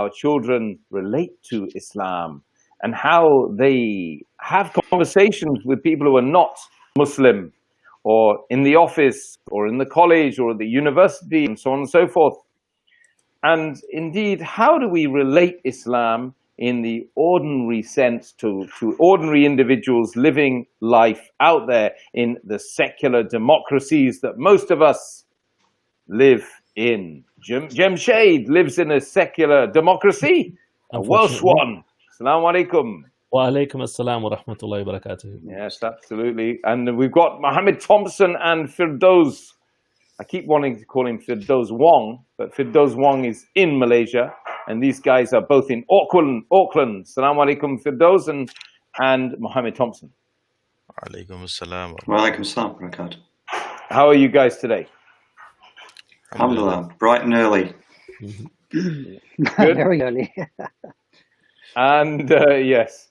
our children relate to Islam and how they have conversations with people who are not Muslim, or in the office, or in the college, or the university, and so on and so forth. And indeed, how do we relate Islam in the ordinary sense to ordinary individuals living life out there in the secular democracies that most of us live in? Jamshed lives in a secular democracy, a Welsh one. Assalamu alaikum. Wa alaikum assalam wa rahmatullahi wa barakatuh. Yes, absolutely. And we've got Mohammad, Thompson, and Firdaus. I keep wanting to call him Firdaus Wong, but Firdaus Wong is in Malaysia, and these guys are both in Auckland. Assalamu alaikum, Firdaus and Mohammad Thompson. Alaikum assalam. Wa alaikum assalam wa barakatuh. How are you guys today? Alhamdulillah, bright and early. Good. Very early. And yes,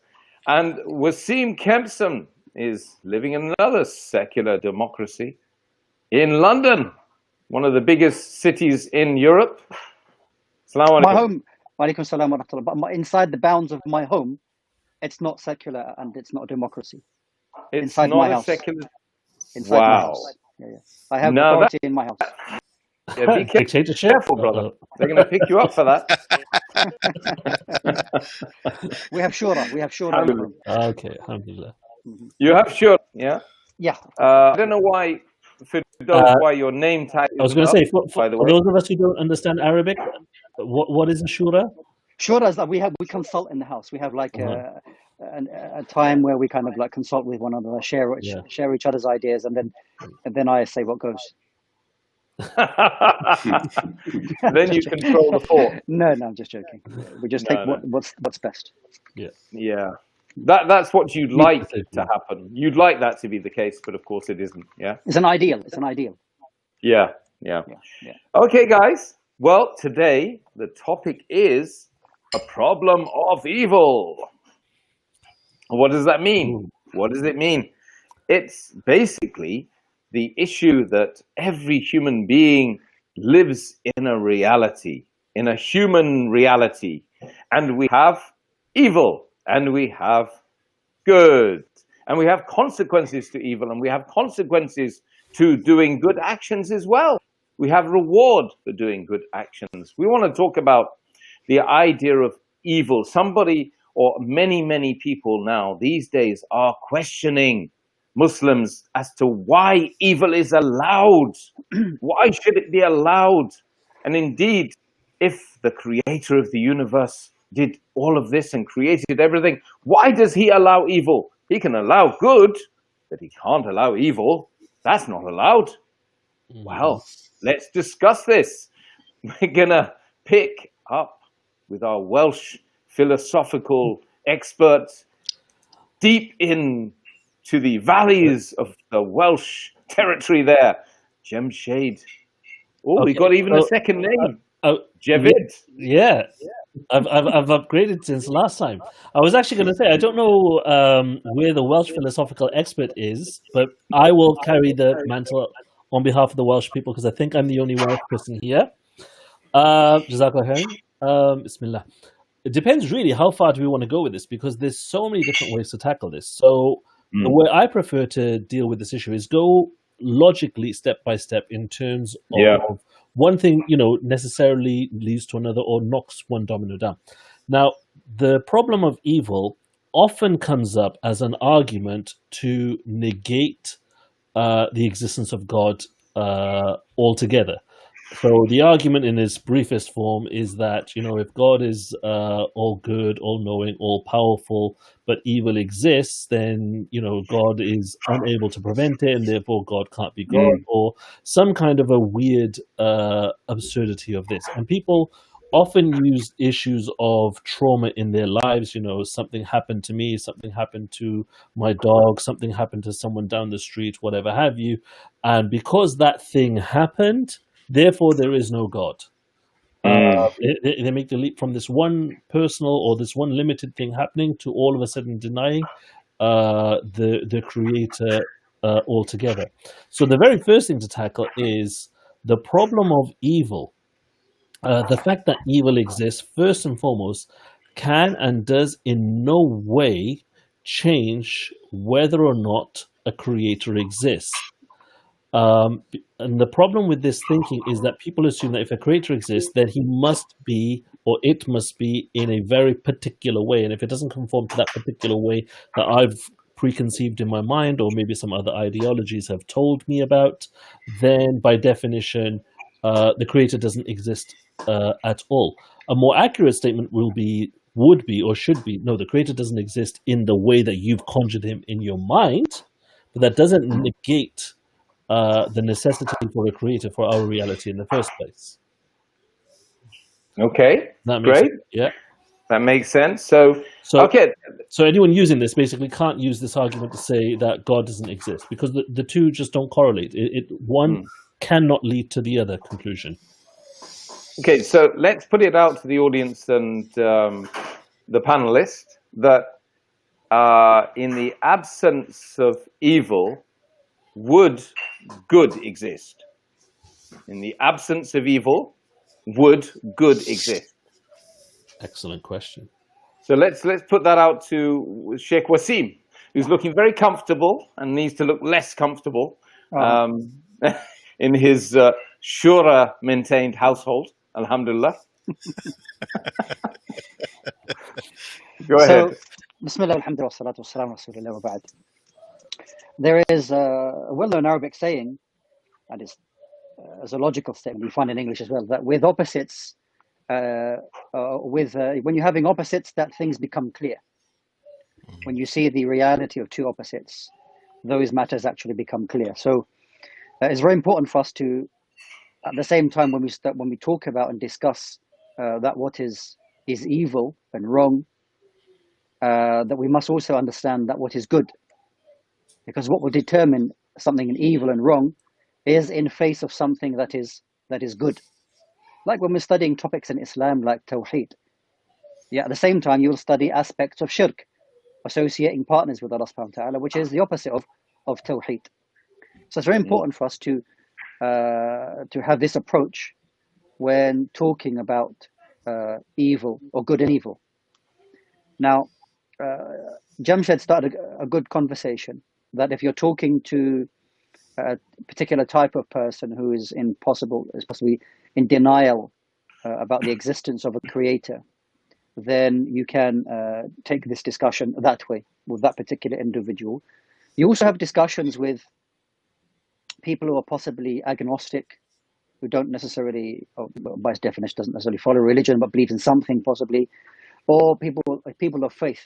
and Wasim Kempson is living in another secular democracy in London, one of the biggest cities in Europe. Assalamu alaikum. My home, alaikum salam wa rahmatullah, but inside the bounds of my home, it's not secular and it's not a democracy. It's inside not my a house. secular. Inside my house. Yeah. I have authority in my house. Yeah, be careful, brother. They're going to pick you up for that. We have shura. We have shura. Okay, alhamdulillah. You have shura, yeah? Yeah. I don't know why, why your name tag is I was going to say, for by the way. those of us who don't understand Arabic, what is a shura? Shura is that we consult in the house. We have like a time where we kind of like consult with one another, share each other's ideas, and then I say what goes. Then you control the fort. No, I'm just joking. We just take what's best. Yeah. That's what you'd like to happen. You'd like that to be the case, but of course it isn't. Yeah. It's an ideal. Yeah. Okay, guys. Well, today the topic is a problem of evil. What does that mean? What does it mean? It's basically the issue that every human being lives in a reality, in a human reality. And we have evil, and we have good, and we have consequences to evil, and we have consequences to doing good actions as well. We have reward for doing good actions. We want to talk about the idea of evil. Somebody, or many people now these days, are questioning Muslims as to why evil is allowed. Why should it be allowed? And indeed, if the creator of the universe did all of this and created everything, why does he allow evil? He can allow good, but he can't allow evil. That's not allowed. Well, let's discuss this. We're gonna pick up with our Welsh philosophical expert deep in to the valleys of the Welsh territory there, Jamshed. Oh, we got even a second name, Javed. Yeah, I've upgraded since last time. I was actually going to say, I don't know where the Welsh philosophical expert is, but I will carry the mantle on behalf of the Welsh people because I think I'm the only Welsh person here. Jazakallah khairan. Bismillah. It depends really how far do we want to go with this, because there's so many different ways to tackle this. So the way I prefer to deal with this issue is go logically step by step in terms of one thing, necessarily leads to another or knocks one domino down. Now, the problem of evil often comes up as an argument to negate the existence of God altogether. So the argument in its briefest form is that, if God is all good, all knowing, all powerful, but evil exists, then, God is unable to prevent it and therefore God can't be God, or some kind of a weird absurdity of this. And people often use issues of trauma in their lives. Something happened to me, something happened to my dog, something happened to someone down the street, whatever have you. And because that thing happened, therefore, there is no God. They make the leap from this one personal or this one limited thing happening to all of a sudden denying the creator altogether. So the very first thing to tackle is the problem of evil the fact that evil exists, first and foremost, can and does in no way change whether or not a creator exists. And the problem with this thinking is that people assume that if a creator exists, then he must be, or it must be, in a very particular way. And if it doesn't conform to that particular way that I've preconceived in my mind, or maybe some other ideologies have told me about, then by definition, the creator doesn't exist at all. A more accurate statement would be, or should be, no, the creator doesn't exist in the way that you've conjured him in your mind, but that doesn't negate the necessity for a creator for our reality in the first place. Okay, That makes great. sense? Yeah. That makes sense. So okay. So anyone using this basically can't use this argument to say that God doesn't exist, because the two just don't correlate. One cannot lead to the other conclusion. Okay, so let's put it out to the audience and the panelists that in the absence of evil, would good exist? In the absence of evil, would good exist? Excellent question. So let's put that out to Sheikh Wasim, who's looking very comfortable and needs to look less comfortable in his Shura maintained household. Alhamdulillah. Go ahead. So, Bismillah, alhamdulillah, salatu wassalam, rasulillah wa ba'd. There is a well-known Arabic saying, and it's as a logical statement you find in English as well, that with opposites, when you're having opposites, that things become clear. When you see the reality of two opposites, those matters actually become clear. So it's very important for us to, at the same time, when we talk about and discuss that what is evil and wrong, that we must also understand that what is good, because what will determine something evil and wrong is in face of something that is good. Like when we're studying topics in Islam like Tawheed, at the same time you'll study aspects of shirk, associating partners with Allah subhanahu wa ta'ala, which is the opposite of Tawheed. So it's very important for us to have this approach when talking about evil or good and evil. Now, Jamshed started a good conversation that if you're talking to a particular type of person who is possibly in denial about the existence of a creator, then you can take this discussion that way with that particular individual. You also have discussions with people who are possibly agnostic, who don't necessarily, by its definition, doesn't necessarily follow religion, but believes in something possibly, or people of faith,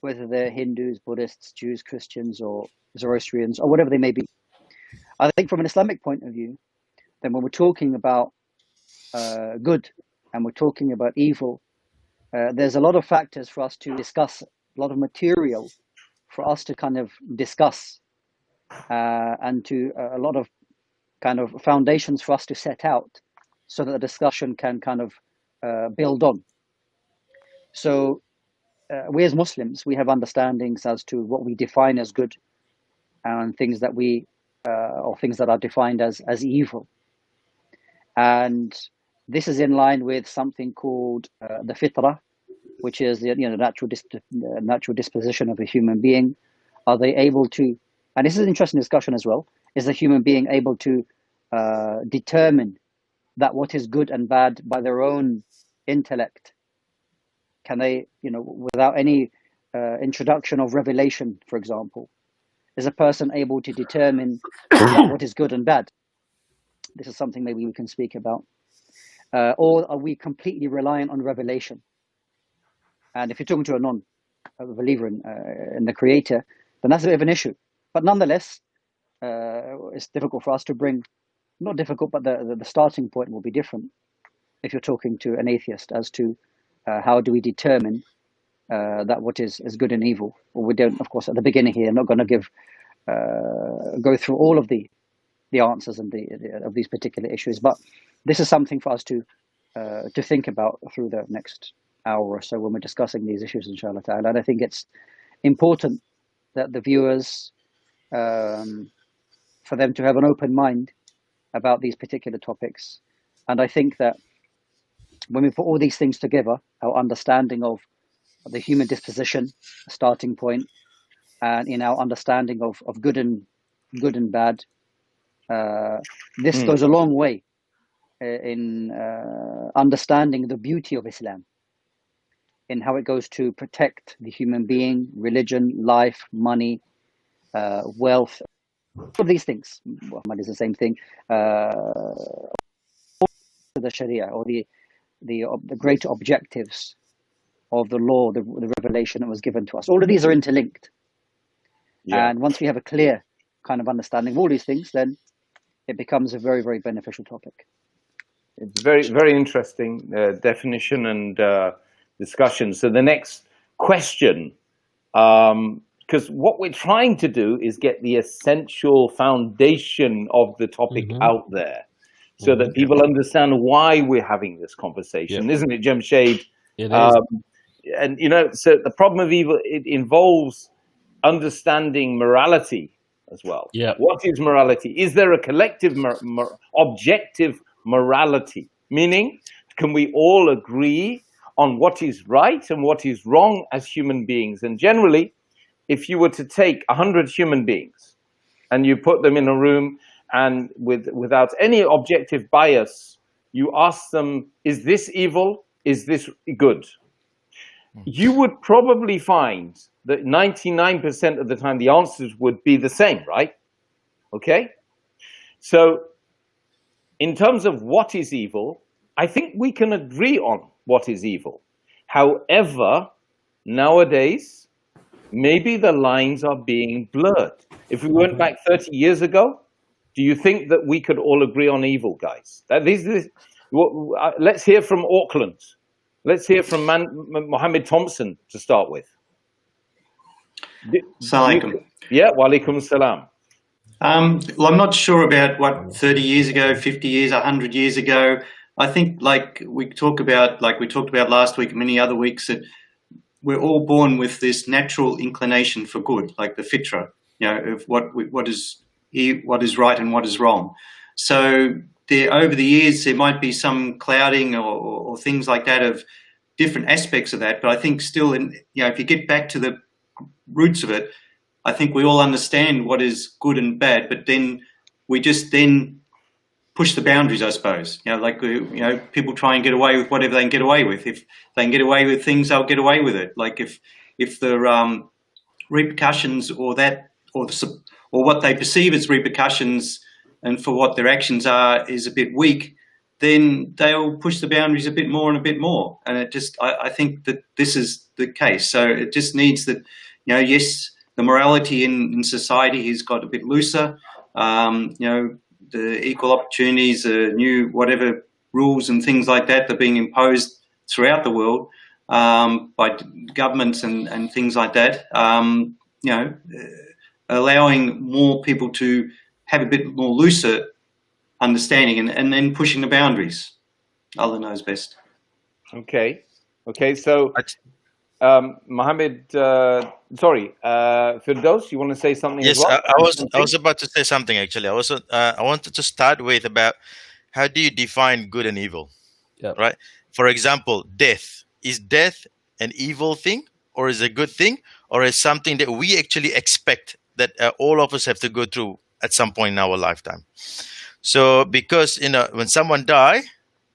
whether they're Hindus, Buddhists, Jews, Christians, or Zoroastrians, or whatever they may be. I think from an Islamic point of view, then when we're talking about good and we're talking about evil, there's a lot of factors for us to discuss, a lot of material for us to kind of discuss, and to a lot of kind of foundations for us to set out so that the discussion can kind of build on. So we as Muslims, we have understandings as to what we define as good and things that or things that are defined as evil. And this is in line with something called the fitrah, which is the natural disposition of a human being. Are they able to, and this is an interesting discussion as well, is the human being able to determine that what is good and bad by their own intellect? Can they, without any introduction of revelation, for example, is a person able to determine what is good and bad? This is something maybe we can speak about. Or are we completely reliant on revelation? And if you're talking to a non-believer in the Creator, then that's a bit of an issue. But nonetheless, it's difficult for us to bring, not difficult, but the starting point will be different if you're talking to an atheist as to how do we determine that what is good and evil. Well, we don't, of course, at the beginning here, I'm not going to go through all of the answers and of these particular issues, but this is something for us to think about through the next hour or so when we're discussing these issues, inshallah ta'ala. And I think it's important that the viewers, for them to have an open mind about these particular topics. And I think that When we put all these things together, our understanding of the human disposition, a starting point, and in our understanding of good and bad, this goes a long way in understanding the beauty of Islam, in how it goes to protect the human being, religion, life, money, wealth, all of these things. Muhammad is the same thing. The Sharia, or the great objectives of the law, the revelation that was given to us. All of these are interlinked. Yeah. And once we have a clear kind of understanding of all these things, then it becomes a very, very beneficial topic. It's very, very interesting definition and discussion. So the next question, because what we're trying to do is get the essential foundation of the topic out there, so that people understand why we're having this conversation, isn't it, Jamshed? It is. And so the problem of evil, it involves understanding morality as well. Yeah. What is morality? Is there a collective objective morality? Meaning, can we all agree on what is right and what is wrong as human beings? And generally, if you were to take 100 human beings and you put them in a room and without any objective bias, you ask them, is this evil? Is this good? You would probably find that 99% of the time the answers would be the same, right? Okay? So in terms of what is evil, I think we can agree on what is evil. However, nowadays, maybe the lines are being blurred. If we went back 30 years ago, do you think that we could all agree on evil, guys? Let's hear from Auckland. Let's hear from Mohammad Thompson to start with. Assalamu Yeah, wa alaikum salam. Well, I'm not sure about what 30 years ago, 50 years, 100 years ago. I think, like we talked about last week and many other weeks, that we're all born with this natural inclination for good, like the fitra, of what is right and what is wrong. So over the years, there might be some clouding or things like that of different aspects of that. But I think still, if you get back to the roots of it, I think we all understand what is good and bad. But then we just push the boundaries, I suppose. People try and get away with whatever they can get away with. If they can get away with things, they'll get away with it. Like if the repercussions or what they perceive as repercussions and for what their actions are is a bit weak, then they'll push the boundaries a bit more and a bit more. And I think that this is the case. So it just needs that, yes, the morality in society has got a bit looser. The equal opportunities, new whatever rules and things like that are being imposed throughout the world by governments and things like that. Allowing more people to have a bit more looser understanding and then pushing the boundaries. Allah knows best. Okay. So, Mohammed, Firdaus, you want to say something? Yes, as well? I was about to say something actually. I wanted to start with about how do you define good and evil? Yeah. Right. For example, death. Is death an evil thing, or is it a good thing, or is something that we actually expect that all of us have to go through at some point in our lifetime? So because when someone die,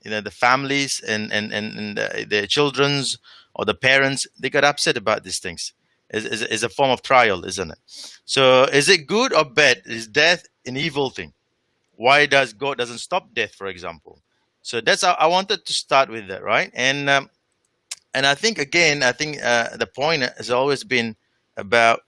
the families and the children's or the parents, they got upset about these things. Is a form of trial, isn't it? So is it good or bad? Is death an evil thing? Why does God doesn't stop death, for example? So that's how I wanted to start with that, right? And I think the point has always been about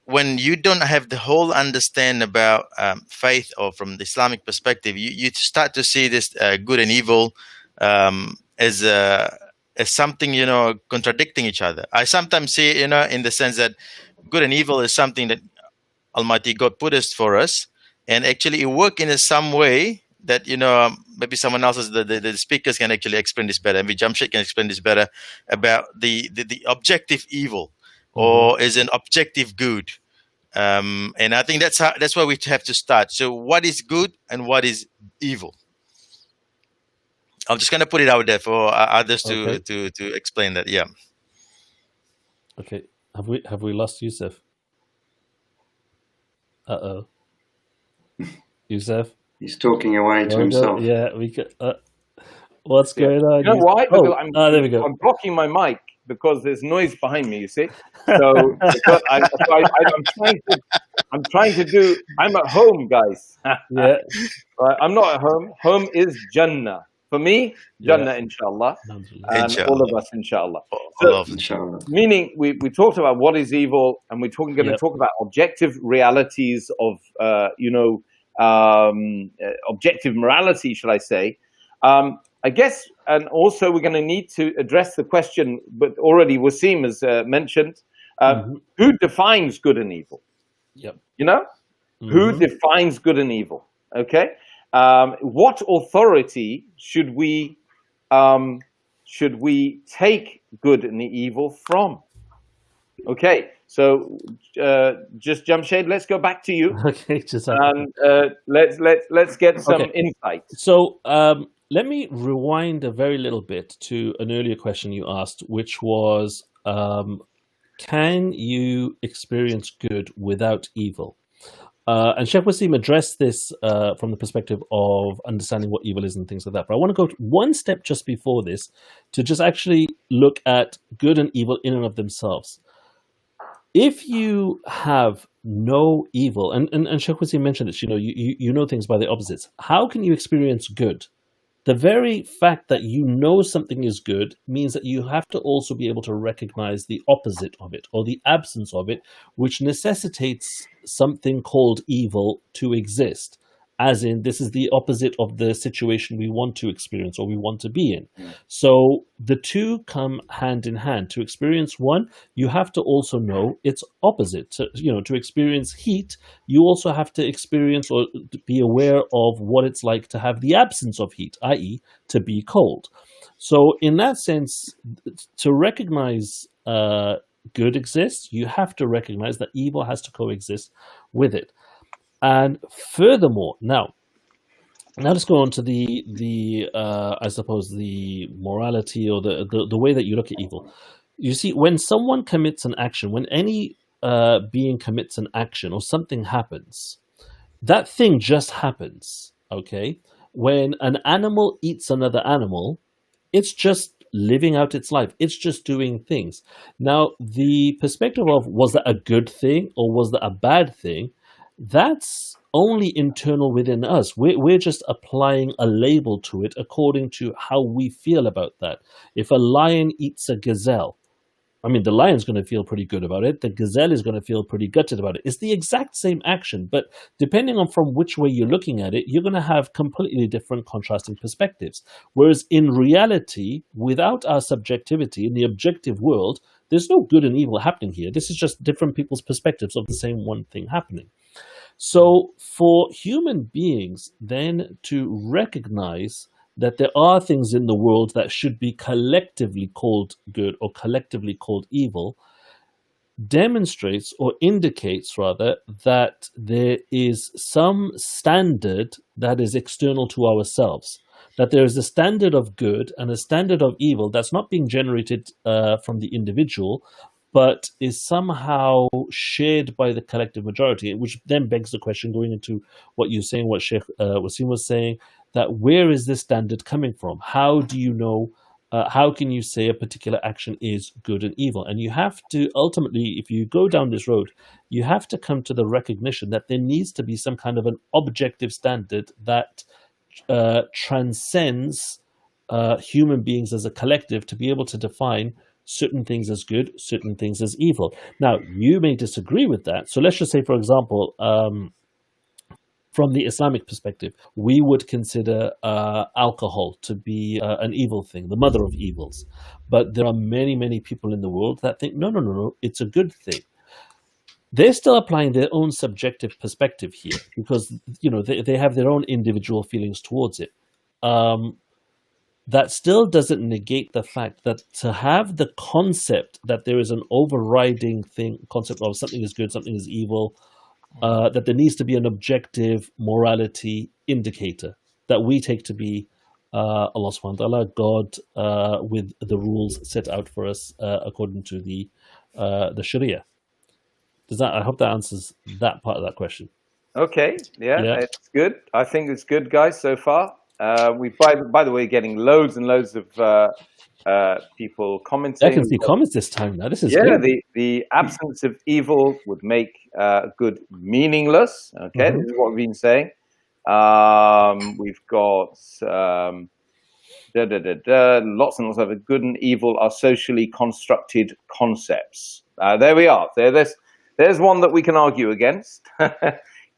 when you don't have the whole understand about faith, or from the Islamic perspective, you start to see this good and evil as something, contradicting each other. I sometimes see, in the sense that good and evil is something that Almighty God put us for us, and actually it work in some way that, maybe someone else's, the speakers can actually explain this better. Maybe Jamshed can explain this better about the objective evil, or is an objective good. And I think that's where we have to start. So what is good and what is evil? I'm just going to put it out there for others Okay. to explain that. Yeah. Okay. Have we lost Yusuf? Uh-oh. Yusuf? He's talking away to himself. Yeah, we could. What's Yeah. going on? You know why? Because there we go. I'm blocking my mic because there's noise behind me. You see, so because I'm trying to do. I'm at home, guys. Yeah. Right? I'm not at home. Home is Jannah for me. Jannah, inshallah, and Inshallah. all of us, inshallah. All of Inshallah. Meaning, we talked about what is evil, and we're going to talk about objective realities of, objective morality, should I say? I guess, and also we're going to need to address the question, but already Wasim has mentioned, who defines good and evil? Yep. You know, who defines good and evil? Okay, what authority should we take good and evil from? Okay, so just Jamshed, let's go back to you. Okay, just and let's get some insight. So let me rewind a very little bit to an earlier question you asked, which was, can you experience good without evil? And Sheikh Wasim addressed this from the perspective of understanding what evil is and things like that. But I want to go one step just before this to just actually look at good and evil in and of themselves. If you have no evil, and Sheikh Wasim mentioned this, you know things by the opposites. How can you experience good? The very fact that you know something is good means that you have to also be able to recognize the opposite of it or the absence of it, which necessitates something called evil to exist. As in, this is the opposite of the situation we want to experience or we want to be in. So the two come hand in hand. To experience one, you have to also know its opposite. To experience heat, you also have to experience or be aware of what it's like to have the absence of heat, i.e., to be cold. So in that sense, to recognize good exists, you have to recognize that evil has to coexist with it. And furthermore, now let's go on to the I suppose the morality or the way that you look at evil. You see, when someone commits an action, when any being commits an action or something happens, that thing just happens. Okay, when an animal eats another animal, it's just living out its life. It's just doing things. Now, the perspective of was that a good thing or was that a bad thing? That's only internal within us. We're just applying a label to it according to how we feel about that. If a lion eats a gazelle, the lion's going to feel pretty good about it. The gazelle is going to feel pretty gutted about it. It's the exact same action, but depending on from which way you're looking at it, you're going to have completely different contrasting perspectives. Whereas in reality, without our subjectivity in the objective world, there's no good and evil happening here. This is just different people's perspectives of the same one thing happening. So for human beings then to recognize that there are things in the world that should be collectively called good or collectively called evil demonstrates or indicates rather that there is some standard that is external to ourselves, that there is a standard of good and a standard of evil that's not being generated from the individual, but is somehow shared by the collective majority, which then begs the question, going into what you're saying, what Sheikh Wasim was saying, that where is this standard coming from? How do you know, how can you say a particular action is good and evil? And you have to, ultimately, if you go down this road, you have to come to the recognition that there needs to be some kind of an objective standard that transcends human beings as a collective to be able to define certain things as good, certain things as evil. Now, you may disagree with that. So let's just say, for example, from the Islamic perspective, we would consider alcohol to be an evil thing, the mother of evils. But there are many, many people in the world that think, no, it's a good thing. They're still applying their own subjective perspective here because, they have their own individual feelings towards it. That still doesn't negate the fact that to have the concept that there is an overriding concept of something is good, something is evil, that there needs to be an objective morality indicator that we take to be Allah subhanahu wa ta'ala, God, with the rules set out for us according to the Sharia. I hope that answers that part of that question. Okay, yeah, Yeah. it's good. I think it's good, guys, so far. We, by the way, getting loads and loads of people commenting. I can see comments this time now. This is Yeah, good. the absence of evil would make good meaningless. Okay, this is what we've been saying. We've got lots and lots of good and evil are socially constructed concepts. There we are. There's one that we can argue against.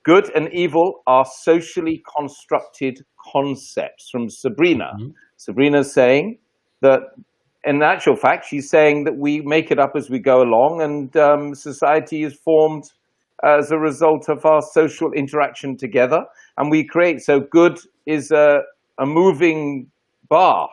Good and evil are socially constructed concepts from Sabrina. Sabrina's saying that, in actual fact, she's saying that we make it up as we go along, and society is formed as a result of our social interaction together, and we create. So good is a moving bar,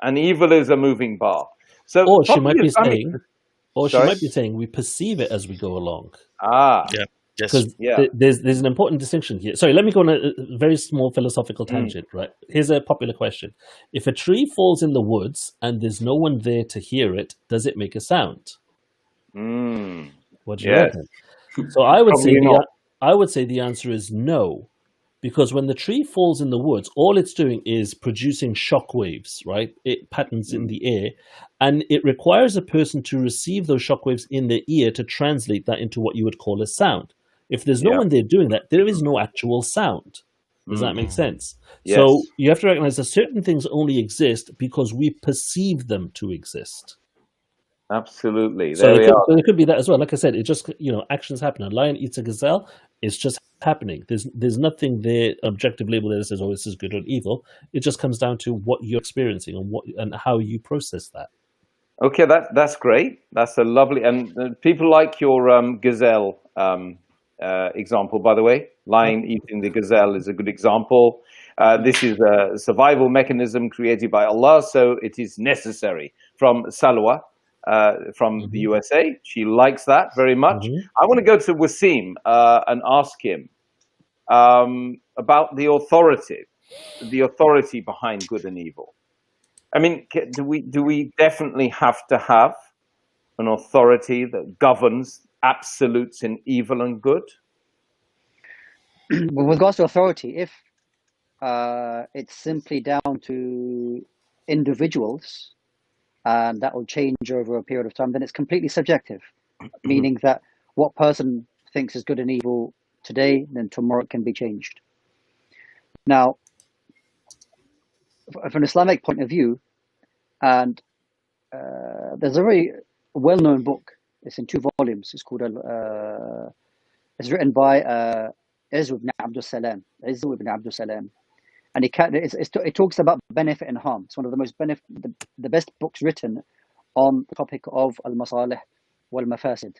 and evil is a moving bar. So, or she might be saying, we perceive it as we go along. Yeah. Yes. Because there's an important distinction here. Sorry, let me go on a very small philosophical tangent, right? Here's a popular question. If a tree falls in the woods and there's no one there to hear it, does it make a sound? What do you reckon? So I would say the answer is no. Because when the tree falls in the woods, all it's doing is producing shock waves, right? It patterns in the air, and it requires a person to receive those shock waves in their ear to translate that into what you would call a sound. If there's no one there doing that, there is no actual sound. Does that make sense? Yes. So you have to recognize that certain things only exist because we perceive them to exist. Absolutely. So there could be that as well. Like I said, it just, actions happen. A lion eats a gazelle. It's just happening. There's nothing there, objective label that says, oh, this is good or evil. It just comes down to what you're experiencing and how you process that. Okay, that's great. That's a lovely, and people like your gazelle example, by the way. Lion eating the gazelle is a good example. This is a survival mechanism created by Allah, so it is necessary. From Salwa, from the USA. She likes that very much. I want to go to Wasim and ask him about the authority behind good and evil. I mean, do we definitely have to have an authority that governs absolutes in evil and good? Well, with regards to authority, if it's simply down to individuals, and that will change over a period of time, then it's completely subjective, meaning that what person thinks is good and evil today, then tomorrow it can be changed. Now, from an Islamic point of view, and there's a very well-known book. It's in 2 volumes. It's called. It's written by Izz ibn Abdul Salam. And it talks about benefit and harm. It's one of the most the best books written on the topic of al-masalih wal-mafasid,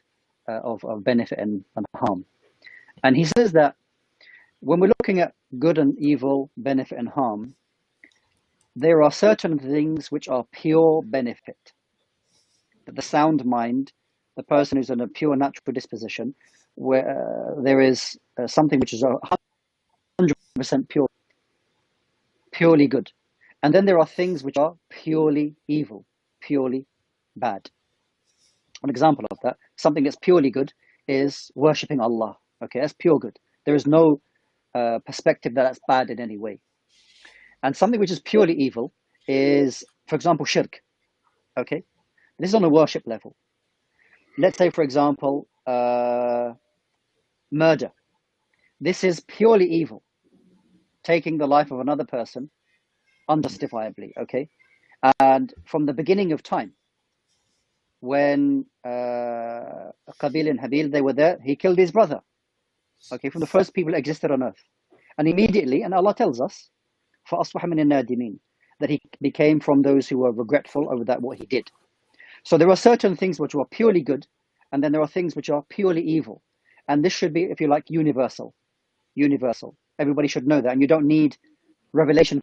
of benefit and harm. And he says that when we're looking at good and evil, benefit and harm, there are certain things which are pure benefit. That the sound mind, the person who's in a pure natural disposition, where there is something which is 100% purely good. And then there are things which are purely evil, purely bad. An example of that, something that's purely good is worshipping Allah. Okay, that's pure good. There is no perspective that that's bad in any way. And something which is purely evil is, for example, shirk. Okay, this is on a worship level. Let's say, for example, murder. This is purely evil. Taking the life of another person unjustifiably, okay? And from the beginning of time, when Qabil and Habil, they were there, he killed his brother, okay, from the first people that existed on earth. And immediately, and Allah tells us, فَأَصْبَحَ مِنَ النَّادِمِينَ, that he became from those who were regretful over that what he did. So there are certain things which are purely good, and then there are things which are purely evil. And this should be, if you like, universal. Everybody should know that, and you don't need revelation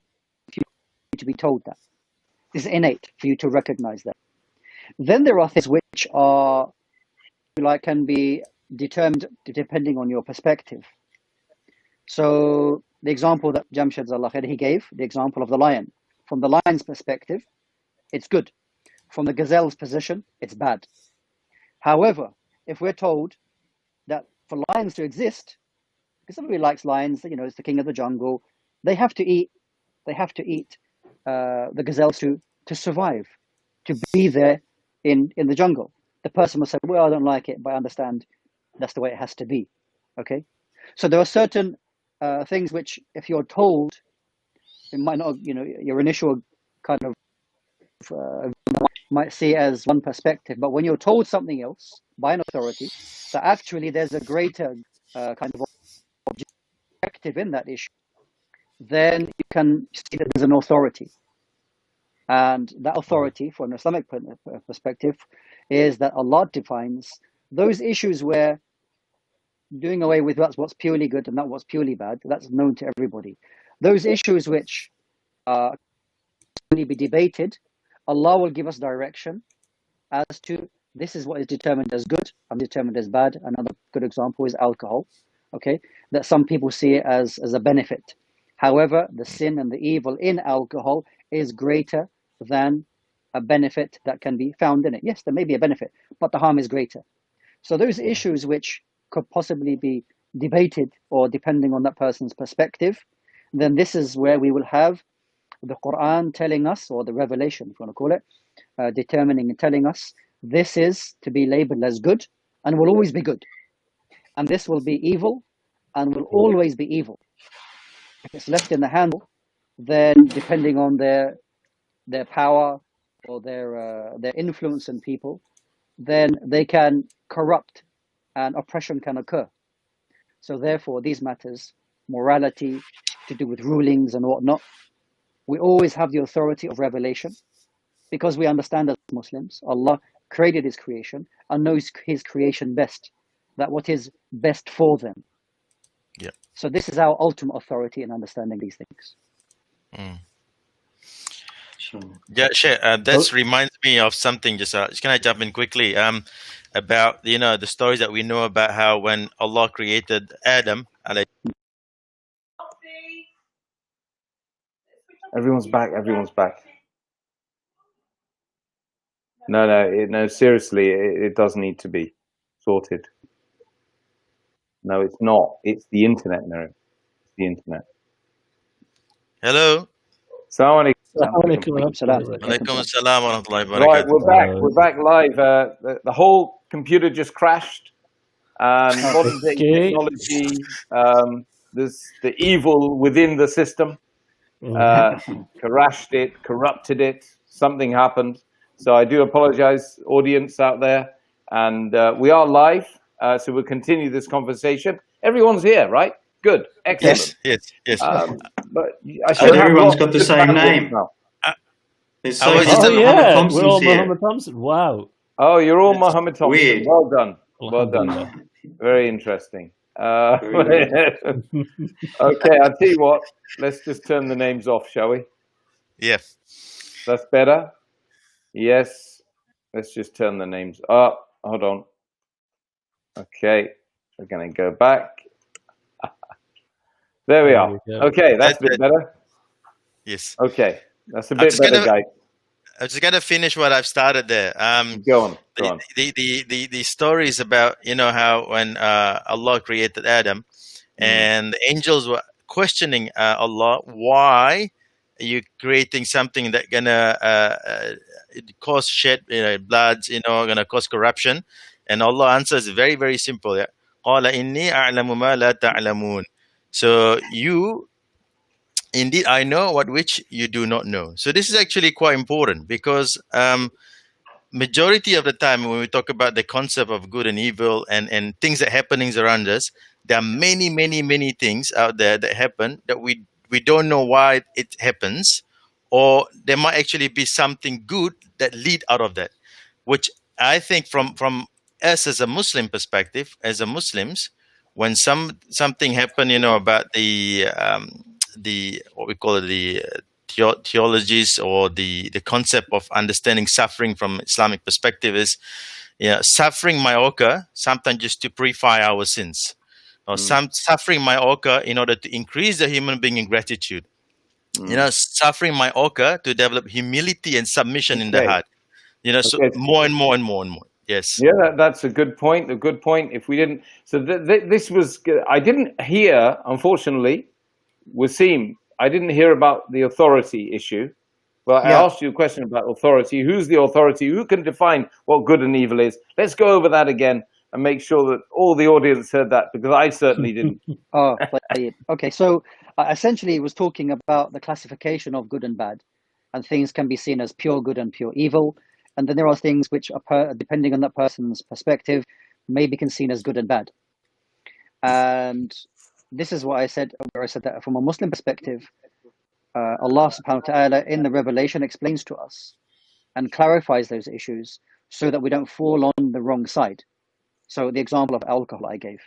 for you to be told that. It's innate for you to recognize that. Then there are things which are, like, can be determined depending on your perspective. So the example that Jamshed he gave, the example of the lion. From the lion's perspective, it's good. From the gazelle's position, it's bad. However, if we're told that for lions to exist, because everybody likes lions, it's the king of the jungle, they have to eat the gazelles to survive, to be there in the jungle. The person will say, well, I don't like it, but I understand that's the way it has to be. Okay? So there are certain things which, if you're told, it might not, your initial kind of might see it as one perspective, but when you're told something else by an authority, that actually there's a greater kind of objective in that issue, then you can see that there's an authority. And that authority, from an Islamic perspective, is that Allah defines those issues where doing away with what's purely good and not what's purely bad, that's known to everybody. Those issues which can only be debated, Allah will give us direction as to this is what is determined as good and determined as bad. Another good example is alcohol, okay? That some people see it as a benefit. However, the sin and the evil in alcohol is greater than a benefit that can be found in it. Yes, there may be a benefit, but the harm is greater. So those issues which could possibly be debated, or depending on that person's perspective, then this is where we will have the Quran telling us, or the revelation, if you want to call it, determining and telling us this is to be labeled as good and will always be good. And this will be evil and will always be evil. If it's left in the handle, then depending on their power or their influence in people, then they can corrupt and oppression can occur. So therefore, these matters, morality, to do with rulings and whatnot, we always have the authority of revelation, because we understand as Muslims, Allah created His creation and knows His creation best, that what is best for them. Yeah. So this is our ultimate authority in understanding these things. Mm. Sure. Yeah, sure. That reminds me of something. Just can I jump in quickly? About the stories that we know about how when Allah created Adam. Everyone's back. Everyone's back. No. Seriously, it does need to be sorted. No, it's not. It's the internet, no. It's the internet. Hello. Assalamu Alaikum assalam wa rahmatullahi wa barakatuh. Right, we're back. We're back live. The whole computer just crashed. Modern technology. There's the evil within the system. Crashed it, corrupted it. Something happened. So I do apologize, audience out there. And we are live. So we'll continue this conversation. Everyone's here, right? Good. Excellent. Yes. But I should everyone's got the same name. There's so many Mohammad Thompsons we're all here. Mohammad Thompson. Wow. Oh, you're all Mohammad Thompson. Weird. Well done. Well done. Very interesting. Okay, I'll tell you what. Let's just turn the names off, shall we? Yeah. That's better. Yes. Let's just turn the names up. Hold on. Okay. We're going to go back. There we are. Okay, that's a bit better. Yes. Okay, that's a bit better, guys. I'm just gonna finish what I've started there. Go on. The story is about how when Allah created Adam, and the angels were questioning Allah, why are you creating something that gonna cause shed bloods, gonna cause corruption? And Allah answers very, very simple. قَالَ إِنِّي أَعْلَمُ مَا لَا تَعْلَمُونَ. So indeed, I know which you do not know. So this is actually quite important, because majority of the time when we talk about the concept of good and evil and things that happenings around us, there are many, many, many things out there that happen that we don't know why it happens, or there might actually be something good that lead out of that, which I think from us as a Muslim perspective, as a Muslims, when something happened, about the what we call it, the theologies, or the concept of understanding suffering from Islamic perspective is, suffering might occur sometimes just to purify our sins. or some suffering might occur in order to increase the human being in gratitude. Suffering might occur to develop humility and submission in the heart. So more and more and more and more. Yes. Yeah, that's a good point. A good point. If we didn't, so this was. I didn't hear, unfortunately, Wasim. I didn't hear about the authority issue. Well, I asked you a question about authority. Who's the authority? Who can define what good and evil is? Let's go over that again and make sure that all the audience heard that, because I certainly didn't. Okay. So essentially, it was talking about the classification of good and bad, and things can be seen as pure good and pure evil. And then there are things which, depending on that person's perspective, may be seen as good and bad. And this is what I said, where I said that from a Muslim perspective, Allah subhanahu wa ta'ala in the revelation explains to us and clarifies those issues so that we don't fall on the wrong side. So the example of alcohol I gave.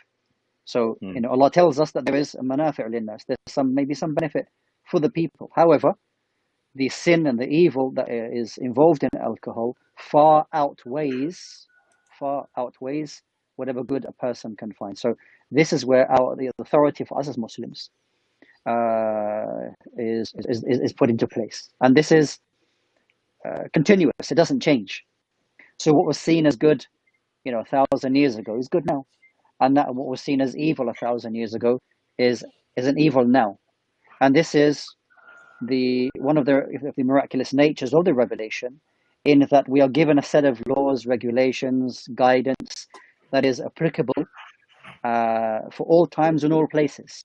So, Allah tells us that there is a manafi' linnas, there's maybe some benefit for the people. However, the sin and the evil that is involved in alcohol far outweighs whatever good a person can find. So this is where the authority for us as Muslims is put into place, and this is continuous. It doesn't change. So what was seen as good, 1,000 years ago is good now, and that what was seen as evil 1,000 years ago is an evil now, and this is one of the miraculous natures of the revelation, in that we are given a set of laws, regulations, guidance that is applicable for all times and all places.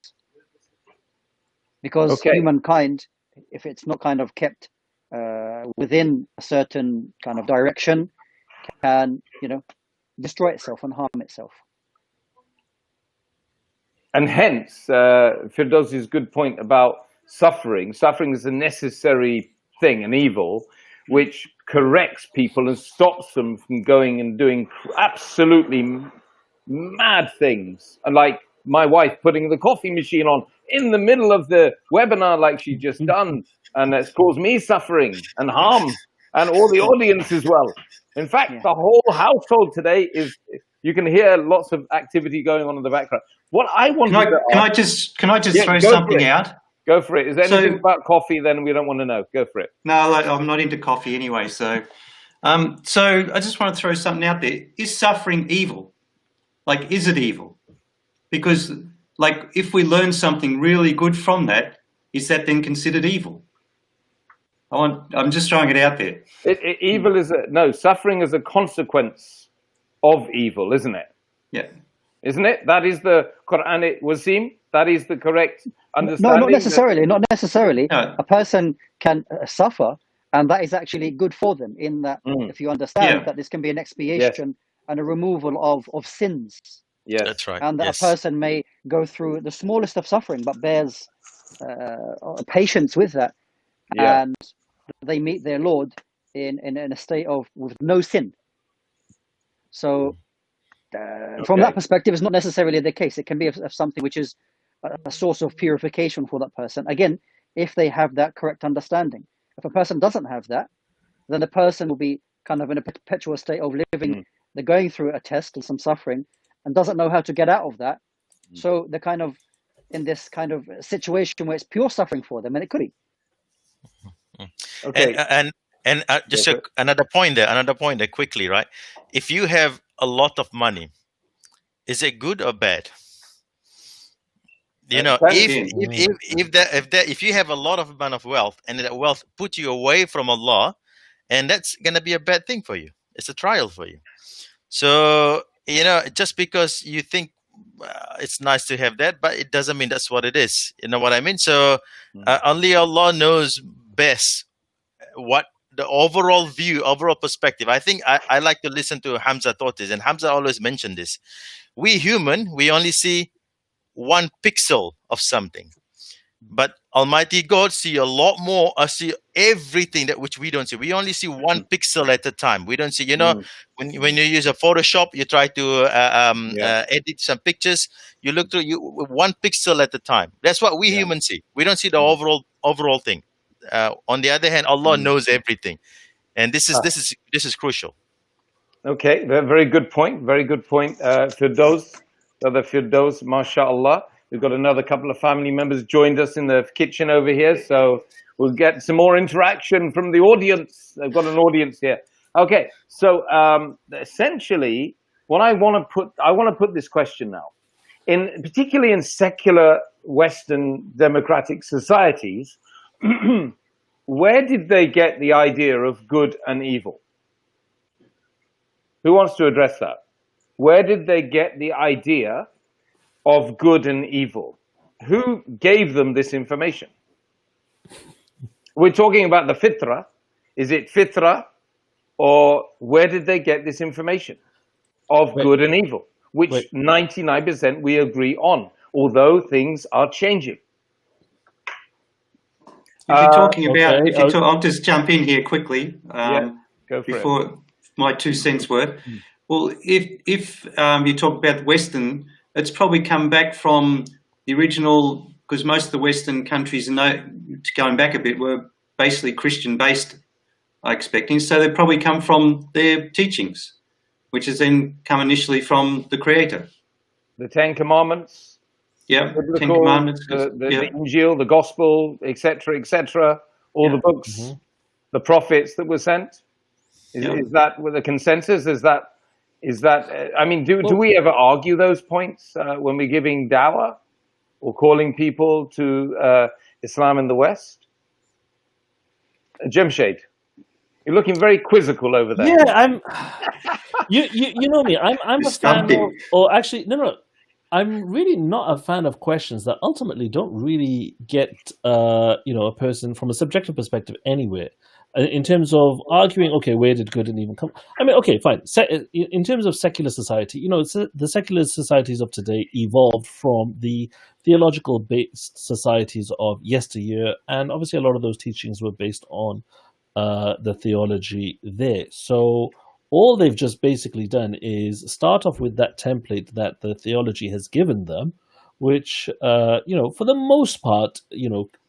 Because humankind, if it's not kind of kept within a certain kind of direction, can destroy itself and harm itself. And hence, Firdausi's good point about suffering. Suffering is a necessary thing, an evil, which corrects people and stops them from going and doing absolutely mad things. And like my wife putting the coffee machine on in the middle of the webinar like she just done, and that's caused me suffering and harm, and all the audience as well. In fact, the whole household today you can hear lots of activity going on in the background. What I want can I just throw something out? Go for it. Is there anything about coffee then we don't want to know? Go for it. No, I'm not into coffee anyway. So I just want to throw something out there. Is suffering evil? Like, is it evil? Because, like, if we learn something really good from that, is that then considered evil? I'm just throwing it out there. Evil is suffering is a consequence of evil, isn't it? Yeah. Isn't it? That is the Quranic, Wasim. That is the correct understanding. No, not necessarily. Not necessarily. No. A person can suffer, and that is actually good for them. In that, if you understand that this can be an expiation and a removal of sins. Yes, that's right. And that a person may go through the smallest of suffering, but bears patience with that, and they meet their Lord in a state with no sin. So. From that perspective, it's not necessarily the case. It can be of something which is a source of purification for that person. Again, if they have that correct understanding. If a person doesn't have that, then the person will be kind of in a perpetual state of living. They're going through a test and some suffering and doesn't know how to get out of that. So they're kind of in this kind of situation where it's pure suffering for them, and it could be. Okay. And just another point there quickly, right? If you have a lot of money, is it good or bad? If you have a lot of amount of wealth, and that wealth put you away from Allah, and that's gonna be a bad thing for you. It's a trial for you. So just because you think it's nice to have that, but it doesn't mean that's what it is. You know what I mean? So only Allah knows best what the overall view, overall perspective. I think I like to listen to Hamza Totis, and Hamza always mentioned this. We human, we only see one pixel of something, but Almighty God see a lot more. See everything that which we don't see. We only see one pixel at a time. We don't see. When you use a Photoshop, you try to edit some pictures. You look through one pixel at a time. That's what we humans see. We don't see the overall thing. On the other hand, Allah knows everything, and this is crucial. Okay, very good point. Very good point. Firdaus, Brother Firdaus, mashallah. We've got another couple of family members joined us in the kitchen over here, so we'll get some more interaction from the audience. I've got an audience here. Okay, so essentially, what I want to put this question now, particularly in secular Western democratic societies, where did they get the idea of good and evil? Who wants to address that? Where did they get the idea of good and evil? Who gave them this information? We're talking about the fitra. Is it fitra, or where did they get this information of good and evil? Which 99% we agree on, although things are changing. If you're talking about, I'll just jump in here quickly go for before it. My 2 cents worth. Well, if you talk about Western, it's probably come back from the original, because most of the Western countries, going back a bit, were basically Christian-based, I expect. So they probably come from their teachings, which has then come initially from the Creator. The Ten Commandments. Yeah, Ten Commandments. The Injil, the Gospel, etc., all the books, the prophets that were sent. Is that with a consensus? Is that? I mean, do we ever argue those points when we're giving dawah or calling people to Islam in the West? Jamshed, you're looking very quizzical over there. Yeah, I'm. You know me. I'm a fan of, or actually, no. I'm really not a fan of questions that ultimately don't really get a person from a subjective perspective anywhere. In terms of arguing, okay, where did good and evil come? I mean, okay, fine. In terms of secular society, the secular societies of today evolved from the theological-based societies of yesteryear, and obviously a lot of those teachings were based on the theology there. So all they've just basically done is start off with that template that the theology has given them, which, for the most part,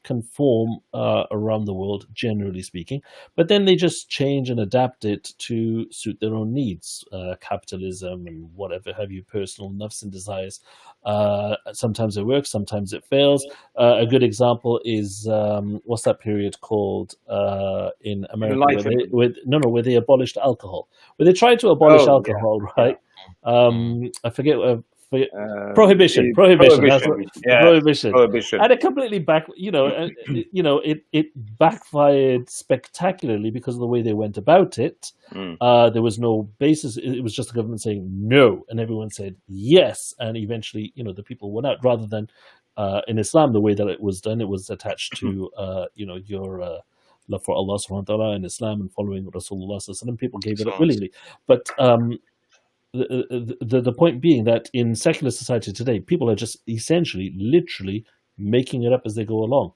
conform around the world, generally speaking. But then they just change and adapt it to suit their own needs, capitalism and whatever have you, personal nafs and desires. Sometimes it works, sometimes it fails. A good example is, what's that period called in America? Where they abolished alcohol. Where they tried to abolish alcohol, right? I forget... prohibition. Prohibition. And it completely it backfired spectacularly because of the way they went about it. There was no basis. It was just the government saying no, and everyone said yes, and eventually, the people went out. Rather than in Islam, the way that it was done, it was attached to your love for Allah subhanahu wa ta'ala and Islam and following Rasulullah sallallahu alaihi wasallam. People gave it up willingly, but the point being that in secular society today, people are just essentially, literally making it up as they go along.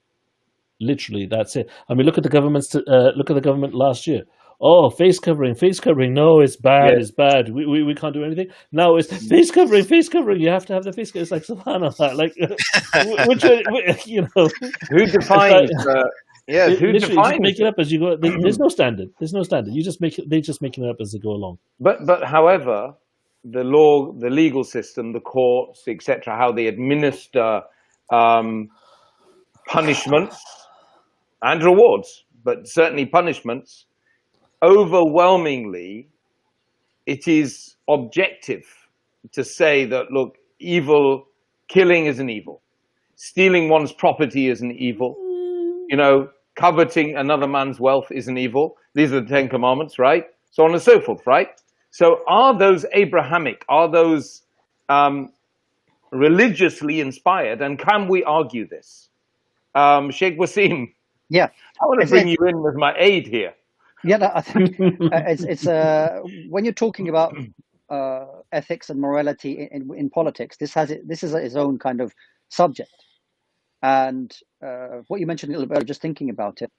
Literally, that's it. I mean, look at the government last year. Oh, face covering. No, it's bad. It's bad. We can't do anything. Now it's face covering. You have to have the face covering. It's like subhanallah. Like, who defines? Who defines? Make it up as you go. There's no standard. You just they just making it up as they go along. But however, the law, the legal system, the courts, etc., how they administer punishments and rewards, but certainly punishments, overwhelmingly, it is objective to say that, look, killing is an evil, stealing one's property is an evil, coveting another man's wealth is an evil. These are the 10 Commandments, right? So on and so forth, right? So are those Abrahamic? Are those religiously inspired? And can we argue this? Sheikh Wasim, I want to bring you in with my aid here. Yeah, I think it's when you're talking about ethics and morality in politics, this is its own kind of subject. And what you mentioned a little bit, just thinking about it,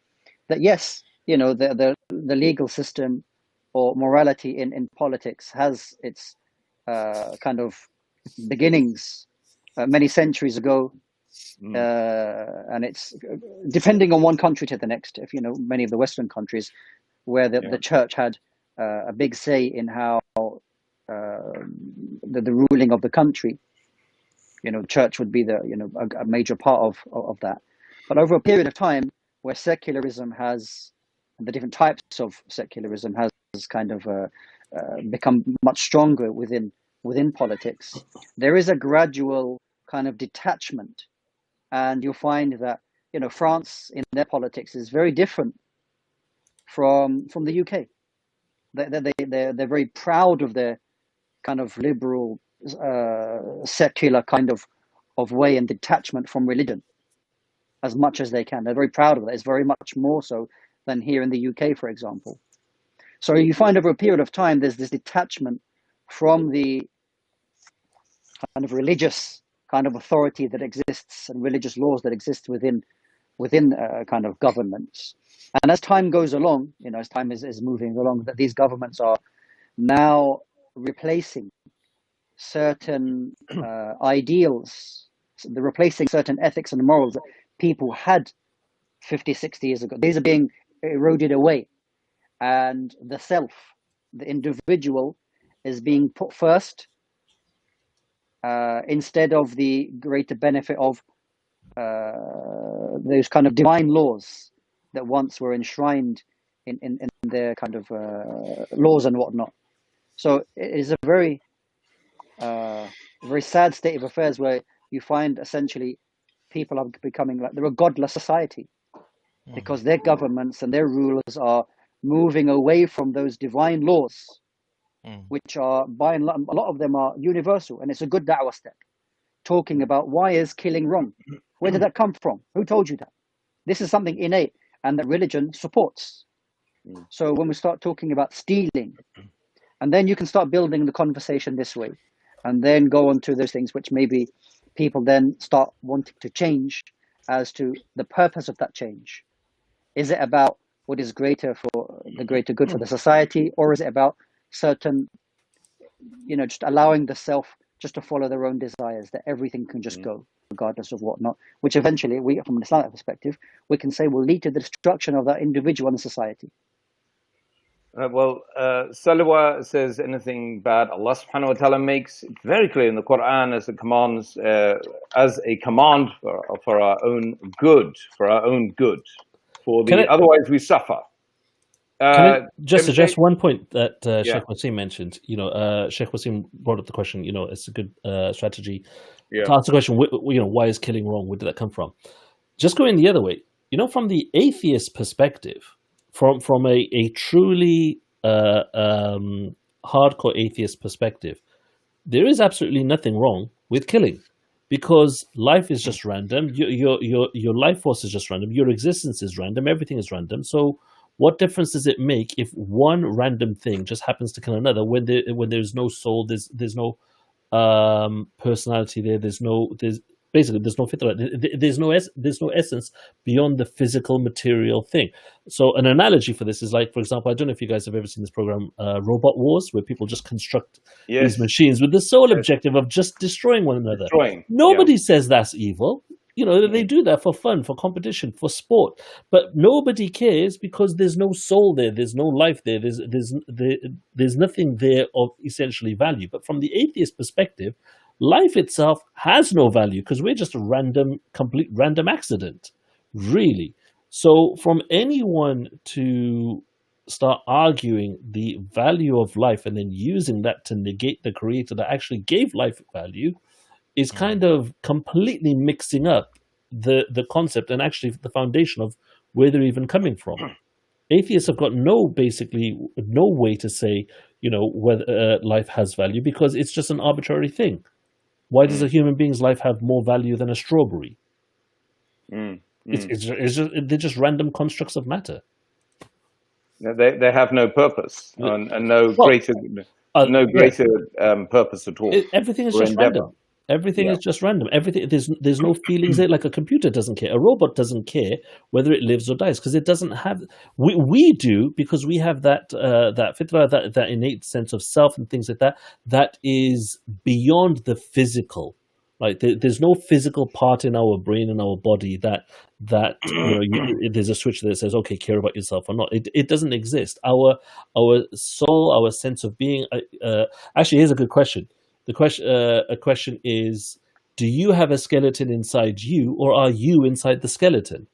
that yes, the legal system or morality in politics has its kind of beginnings many centuries ago, and it's depending on one country to the next. If many of the Western countries, where the church had a big say in how the ruling of the country, church would be a major part of that. But over a period of time where secularism has, the different types of secularism has kind of become much stronger within politics, there is a gradual kind of detachment, and you'll find that France in their politics is very different from the UK. They're very proud of their kind of liberal, secular kind of way and detachment from religion as much as they can. They're very proud of that. It's very much more so than here in the UK, for example. So you find over a period of time, there's this detachment from the kind of religious kind of authority that exists and religious laws that exist within kind of governments. And as time goes along, as time is moving along, that these governments are now replacing certain ideals. They're replacing certain ethics and morals that people had 50, 60 years ago. These are being eroded away. And the self, the individual, is being put first instead of the greater benefit of those kind of divine laws that once were enshrined in their kind of laws and whatnot. So it is a very sad state of affairs where you find essentially people are becoming like they're a godless society because their governments and their rulers are moving away from those divine laws, which are by and large, a lot of them are universal, and it's a good da'wah step. Talking about why is killing wrong? Where did that come from? Who told you that? This is something innate and that religion supports. So when we start talking about stealing, and then you can start building the conversation this way, and then go on to those things which maybe people then start wanting to change as to the purpose of that change. Is it about what is greater for the greater good for the society, or is it about certain, just allowing the self just to follow their own desires, that everything can just go regardless of whatnot, which eventually, from an Islamic perspective, we can say will lead to the destruction of that individual and society. Salwa says anything bad, Allah subhanahu wa ta'ala makes it very clear in the Quran as a command for our own good, otherwise we suffer. Can I just suggest one point that Sheikh Wasim mentioned? Sheikh Wasim brought up the question. It's a good strategy to ask the question. Why is killing wrong? Where did that come from? Just going the other way. From the atheist perspective, from a truly hardcore atheist perspective, there is absolutely nothing wrong with killing, because life is just random. Your life force is just random. Your existence is random. Everything is random. So what difference does it make if one random thing just happens to kill another when there's no soul, there's no personality there, there's no fitra, there's no essence beyond the physical material thing. So an analogy for this is like, for example, I don't know if you guys have ever seen this program, Robot Wars, where people just construct these machines with the sole objective of just destroying one another. Nobody says that's evil. They do that for fun, for competition, for sport, but nobody cares because there's no soul there, there's no life there, there's nothing there of essentially value. But from the atheist perspective, life itself has no value because we're just a complete random accident, really. So from anyone to start arguing the value of life and then using that to negate the creator that actually gave life value is kind of completely mixing up the concept and actually the foundation of where they're even coming from. Atheists have got no way to say, whether life has value, because it's just an arbitrary thing. Why does a human being's life have more value than a strawberry? They're just random constructs of matter. They have no purpose and no greater purpose at all. Everything is just random. Everything is just random. Everything there's no feelings there. Like a computer doesn't care. A robot doesn't care whether it lives or dies because it doesn't have. We do, because we have that fitra, that innate sense of self and things like that. That is beyond the physical. Like there's no physical part in our brain and our body that there's a switch that says, okay, care about yourself or not. It doesn't exist. Our soul, our sense of being. Actually, here's a good question. A question is, do you have a skeleton inside you, or are you inside the skeleton?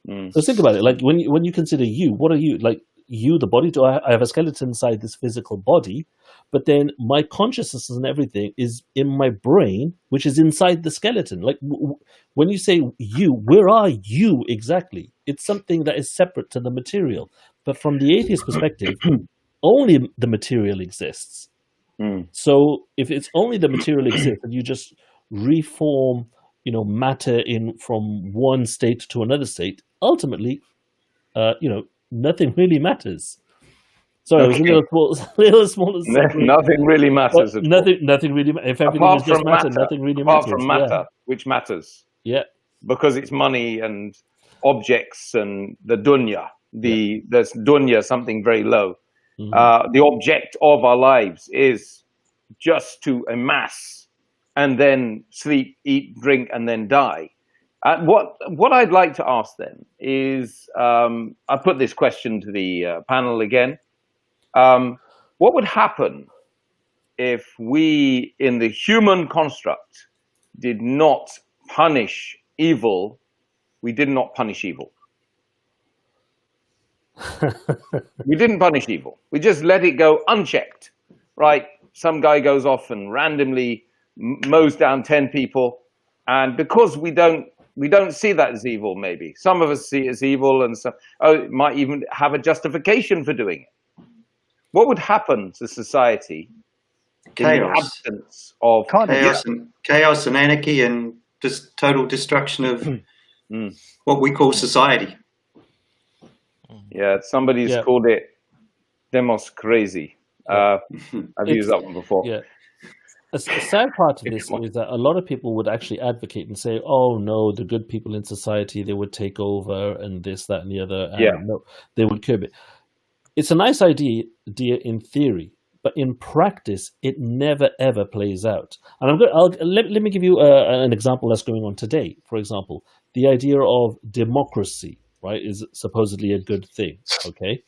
So think about it. Like when you consider you, what are you? Like you, the body. Do I have a skeleton inside this physical body? But then my consciousness and everything is in my brain, which is inside the skeleton. Like when you say you, where are you exactly? It's something that is separate to the material. But from the atheist perspective, only the material exists. So if it's only the material exists, and you just reform, matter from one state to another state, ultimately, nothing really matters. Sorry, it was a little small. Nothing really matters. Nothing really. If everything was just matter, nothing really matters. Apart from matter, which matters. Yeah. Because it's money and objects and the dunya. There's dunya, something very low. The object of our lives is just to amass and then sleep, eat, drink, and then die. What I'd like to ask then is, I put this question to the panel again. What would happen if we, in the human construct, did not punish evil? We did not punish evil. We didn't punish evil. We just let it go unchecked, right? Some guy goes off and randomly mows down 10 people, and because we don't see that as evil. Maybe some of us see it as evil, and some might even have a justification for doing it. What would happen to society in the absence of chaos and anarchy and just total destruction of what we call society? Yeah, somebody's called it demos crazy. I've used that one before. Yeah. A sad part of this is that a lot of people would actually advocate and say, oh no, the good people in society, they would take over and this, that, and the other. And no, they would curb it. It's a nice idea in theory, but in practice, it never ever plays out. And let me give you an example that's going on today. For example, the idea of democracy, right, is supposedly a good thing. Okay,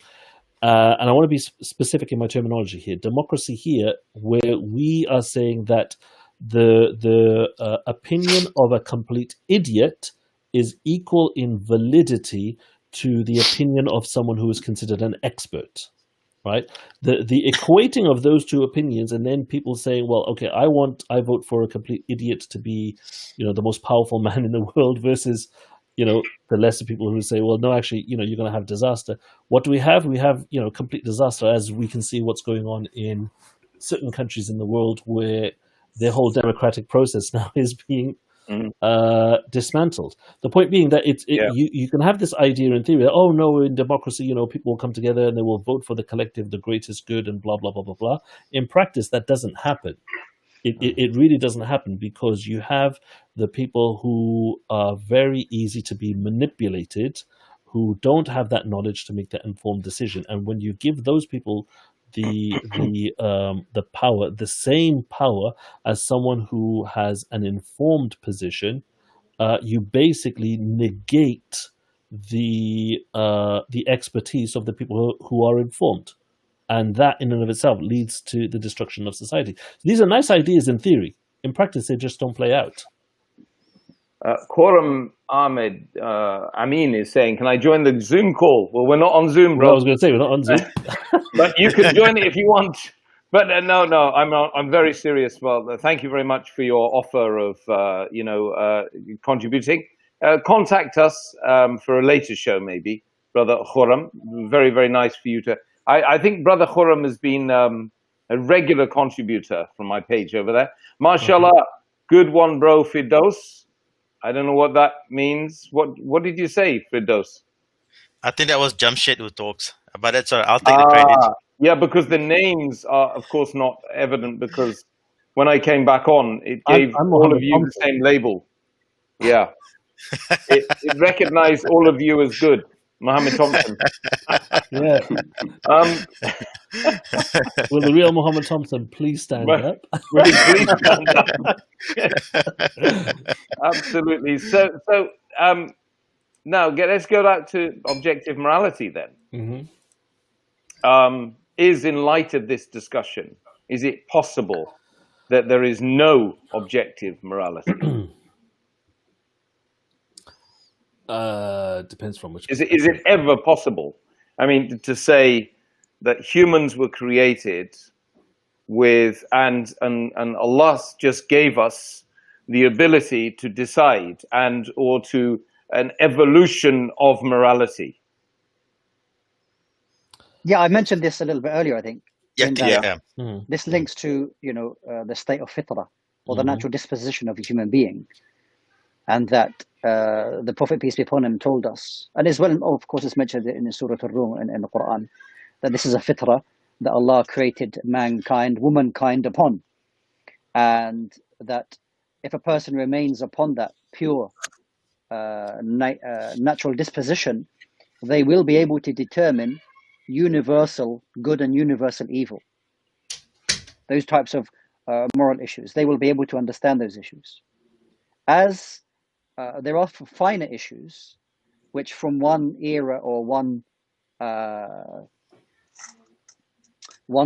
and I want to be specific in my terminology here. Democracy here, where we are saying that the opinion of a complete idiot is equal in validity to the opinion of someone who is considered an expert, right? The equating of those two opinions, and then people saying, well, okay, I vote for a complete idiot to be, the most powerful man in the world, versus, the lesser people who say, well, no, actually, you're going to have disaster. What do we have? We have, complete disaster, as we can see what's going on in certain countries in the world where their whole democratic process now is being dismantled. The point being that you can have this idea in theory that, oh no, in democracy, people will come together and they will vote for the collective, the greatest good, and blah blah blah blah blah. In practice, that doesn't happen. It really doesn't happen, because you have the people who are very easy to be manipulated, who don't have that knowledge to make that informed decision. And when you give those people the power, the same power as someone who has an informed position, you basically negate the expertise of the people who are informed, and that in and of itself leads to the destruction of society. These are nice ideas in theory. In practice, they just don't play out. Quorum Ahmed Amin is saying, can I join the Zoom call? Well, we're not on Zoom, bro. Well, I was going to say, we're not on Zoom. But you can join it if you want. But no, I'm very serious. Well, thank you very much for your offer of, contributing. Contact us for a later show, maybe, Brother Khurram. Very, very nice for you to... I think Brother Khurram has been a regular contributor from my page over there. MashaAllah, good one, bro, Firdaus. I don't know what that means. What did you say, Firdaus? I think that was Jamshed who talks, but that's all right. I'll take the credit. Yeah, because the names are, of course, not evident, because when I came back on, it gave all of you the same label. Yeah. it recognized all of you as good. Mohammad Thompson. Yeah. Will the real Mohammad Thompson please stand up? Will he please stand up? Absolutely. So now let's go back to objective morality then. Mm-hmm. Is, in light of this discussion, is it possible that there is no objective morality? Depends from which. Is it ever possible? I mean, to say that humans were created with, and Allah just gave us the ability to decide or to an evolution of morality. Yeah, I mentioned this a little bit earlier, I think. This links to, the state of fitrah, or the natural disposition of a human being. And that the Prophet, peace be upon him, told us, and as well, of course, it's mentioned in Surah Al-Rum in the Quran, that this is a fitrah that Allah created mankind, womankind upon. And that if a person remains upon that pure natural disposition, they will be able to determine universal good and universal evil. Those types of moral issues, they will be able to understand those issues. As there are finer issues, which from one era or one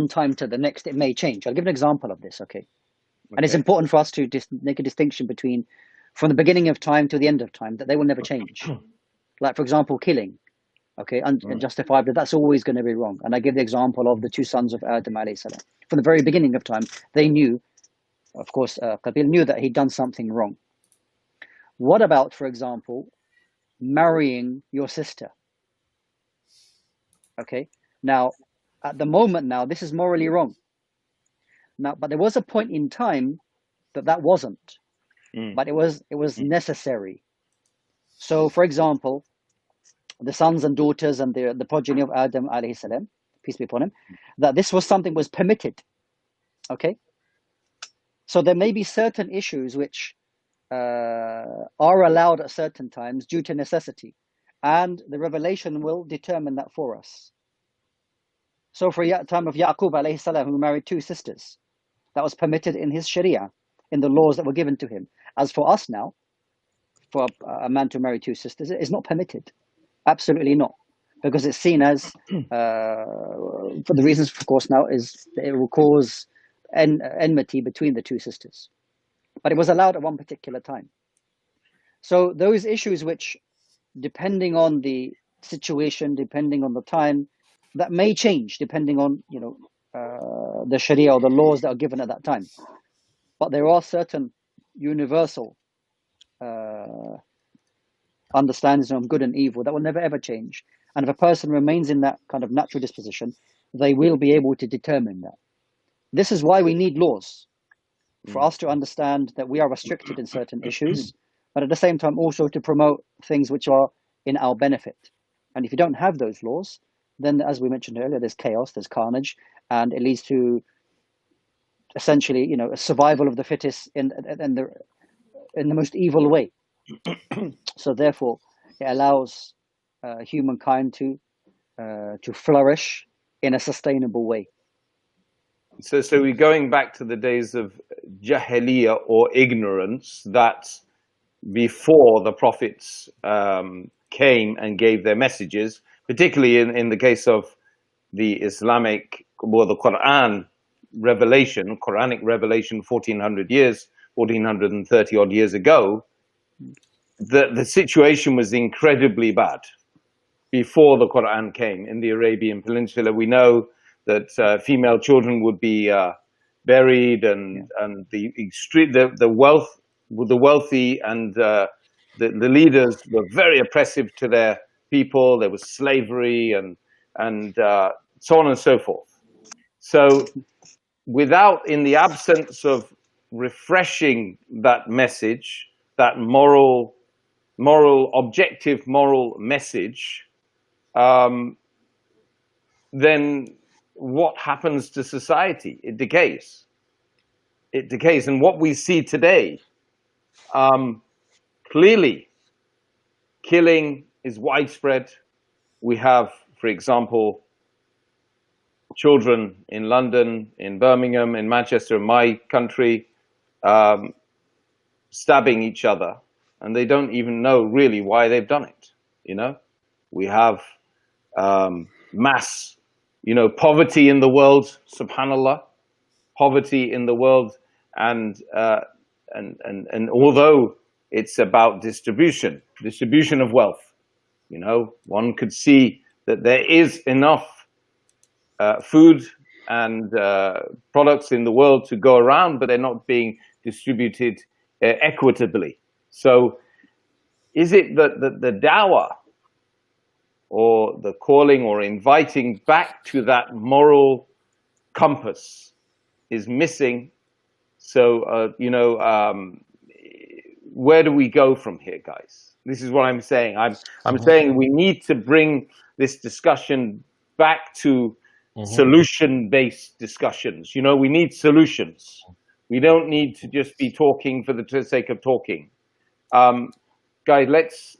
time to the next, it may change. I'll give an example of this, okay? And it's important for us to make a distinction between from the beginning of time to the end of time, that they will never change. Like, for example, killing, okay, unjustifiably, that's always going to be wrong. And I give the example of the two sons of Adam alayhi salam. From the very beginning of time, they knew, of course, Qabil knew that he'd done something wrong. What about, for example, marrying your sister? Okay, now, at the moment now, this is morally wrong. Now, but there was a point in time that wasn't, but it was necessary. So, for example, the sons and daughters and the progeny of Adam alayhi salam, peace be upon him, that this was something was permitted. Okay, so there may be certain issues which are allowed at certain times due to necessity, and the revelation will determine that for us. So for time of Yaqub alayhi salam, who married two sisters, that was permitted in his Sharia, in the laws that were given to him. As for us now, for a man to marry two sisters, it is not permitted. Absolutely not. Because it's seen as, for the reasons, of course, now, is that it will cause enmity between the two sisters. But it was allowed at one particular time. So those issues which, depending on the situation, depending on the time, that may change depending on, the Sharia or the laws that are given at that time. But there are certain universal understandings of good and evil that will never ever change. And if a person remains in that kind of natural disposition, they will be able to determine that. This is why we need laws, for us to understand that we are restricted in certain issues, but at the same time also to promote things which are in our benefit. And if you don't have those laws, then, as we mentioned earlier, there's chaos, there's carnage, and it leads to essentially, a survival of the fittest in the most evil way. So therefore, it allows humankind to flourish in a sustainable way. So we're going back to the days of Jahiliyyah or ignorance, that before the prophets came and gave their messages, particularly in the case of the Islamic, or the Quranic revelation, 1430 odd years ago, the situation was incredibly bad before the Quran came. In the Arabian Peninsula, we know that female children would be buried, and the wealthy and the leaders were very oppressive to their people. There was slavery and so on and so forth. So in the absence of refreshing that message, that objective moral message, then what happens to society? It decays. It decays. And what we see today, clearly, killing is widespread. We have, for example, children in London, in Birmingham, in Manchester, in my country, stabbing each other, and they don't even know really why they've done it. We have mass, poverty in the world, subhanallah, poverty in the world, and although it's about distribution of wealth, one could see that there is enough food and products in the world to go around, but they're not being distributed equitably. So is it that the dawah, or the calling or inviting back to that moral compass, is missing? So, where do we go from here, guys? This is what I'm saying. I'm saying we need to bring this discussion back to solution-based discussions. We need solutions. We don't need to just be talking for the sake of talking. Guys,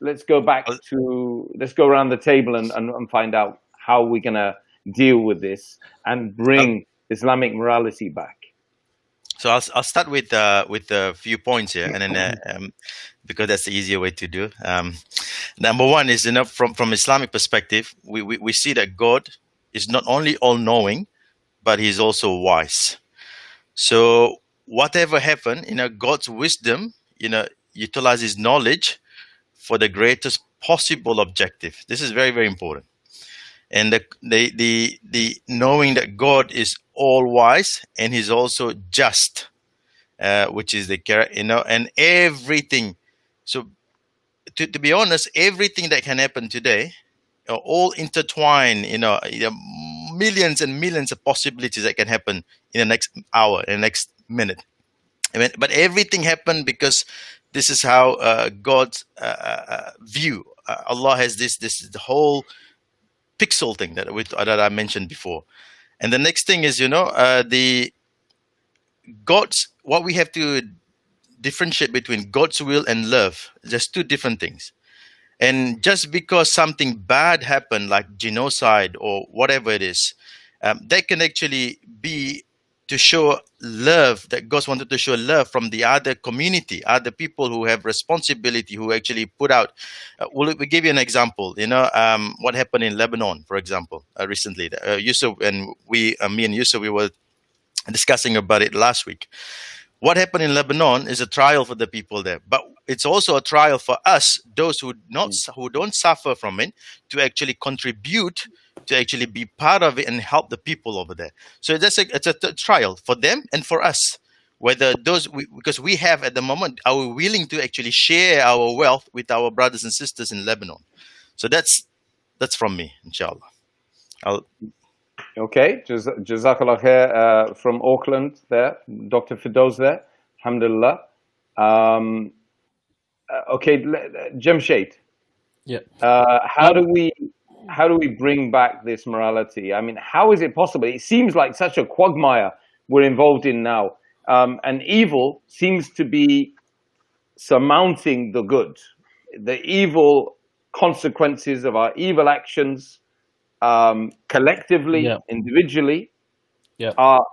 let's go around the table and find out how we're gonna deal with this and bring Islamic morality back. So I'll start with a few points here, and then because that's the easier way to do. Number one is, from Islamic perspective, we see that God is not only all-knowing, but He's also wise. So whatever happened, God's wisdom, utilizes knowledge for the greatest possible objective. This is very, very important. And the knowing that God is all wise and He's also just, which is and everything. So to be honest, everything that can happen today are all intertwined. Millions and millions of possibilities that can happen in the next hour, in the next minute. But everything happened because this is how God's view. Allah has this the whole pixel thing that I mentioned before. And the next thing is, what we have to differentiate between God's will and love. There's two different things. And just because something bad happened, like genocide or whatever it is, that can actually be to show love, that God wanted to show love from the other community, other people who have responsibility, who actually put out. We give you an example. What happened in Lebanon, for example, recently. Yusuf and me and Yusuf, we were discussing about it last week. What happened in Lebanon is a trial for the people there, but it's also a trial for us, those who don't suffer from it, to actually contribute, to actually be part of it and help the people over there. So it's a trial for them and for us. Whether because we have at the moment, are we willing to actually share our wealth with our brothers and sisters in Lebanon? So that's from me, inshallah. Okay, Jazakallah khair from Auckland there, Dr. Fidoz there, alhamdulillah. Okay, Jamshed. Yeah. How do we bring back this morality? I mean, how is it possible? It seems like such a quagmire we're involved in now, and evil seems to be surmounting the good. The evil consequences of our evil actions, collectively, individually, are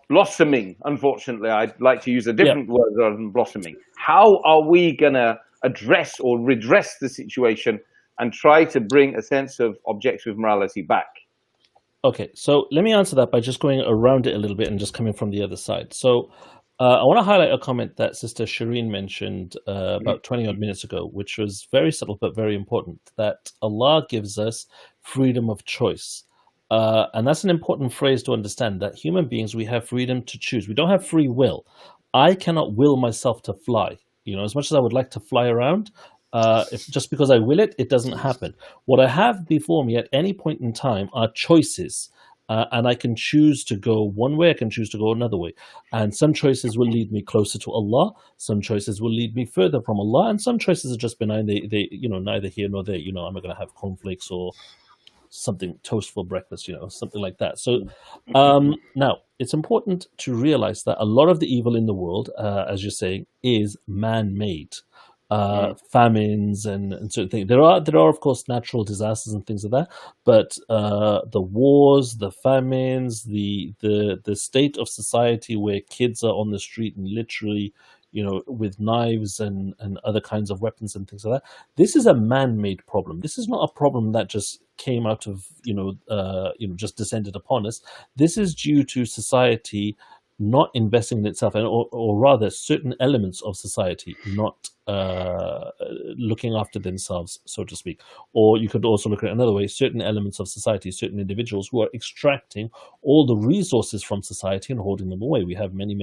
blossoming. Unfortunately, I'd like to use a different word rather than blossoming. How are we going to address or redress the situation and try to bring a sense of objective morality back? Okay, so let me answer that by just going around it a little bit and just coming from the other side. So I want to highlight a comment that Sister Shireen mentioned about 20 odd minutes ago, which was very subtle but very important, that Allah gives us freedom of choice. And that's an important phrase to understand, that human beings, we have freedom to choose. We don't have free will. I cannot will myself to fly. As much as I would like to fly around, if just because I will it, it doesn't happen. What I have before me at any point in time are choices. And I can choose to go one way, I can choose to go another way. And some choices will lead me closer to Allah, some choices will lead me further from Allah, and some choices are just benign. They neither here nor there. I'm not going to have cornflakes or something, toast for breakfast, something like that. So now, it's important to realize that a lot of the evil in the world, as you're saying, is man-made. Famines and certain things. There are of course natural disasters and things like that, but the wars, the famines, the state of society where kids are on the street and literally, with knives and other kinds of weapons and things like that. This is a man-made problem. This is not a problem that just came out of just descended upon us. This is due to society not investing in itself, or rather certain elements of society not looking after themselves, so to speak. Or you could also look at it another way: certain elements of society, certain individuals who are extracting all the resources from society and holding them away. We have many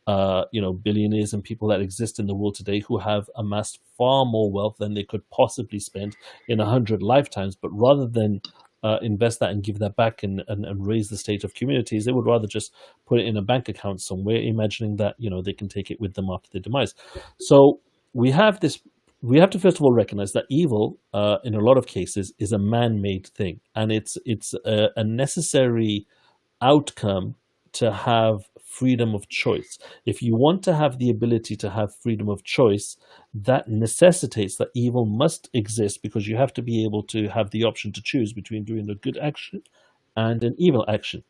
billionaires and people that exist in the world today who have amassed far more wealth than they could possibly spend in 100 lifetimes, but rather than invest that and give that back and raise the state of communities, they would rather just put it in a bank account somewhere, imagining that they can take it with them after their demise. So we have to first of all recognize that evil in a lot of cases is a man-made thing, and it's a necessary outcome to have freedom of choice. If you want to have the ability to have freedom of choice, that necessitates that evil must exist, because you have to be able to have the option to choose between doing a good action and an evil action.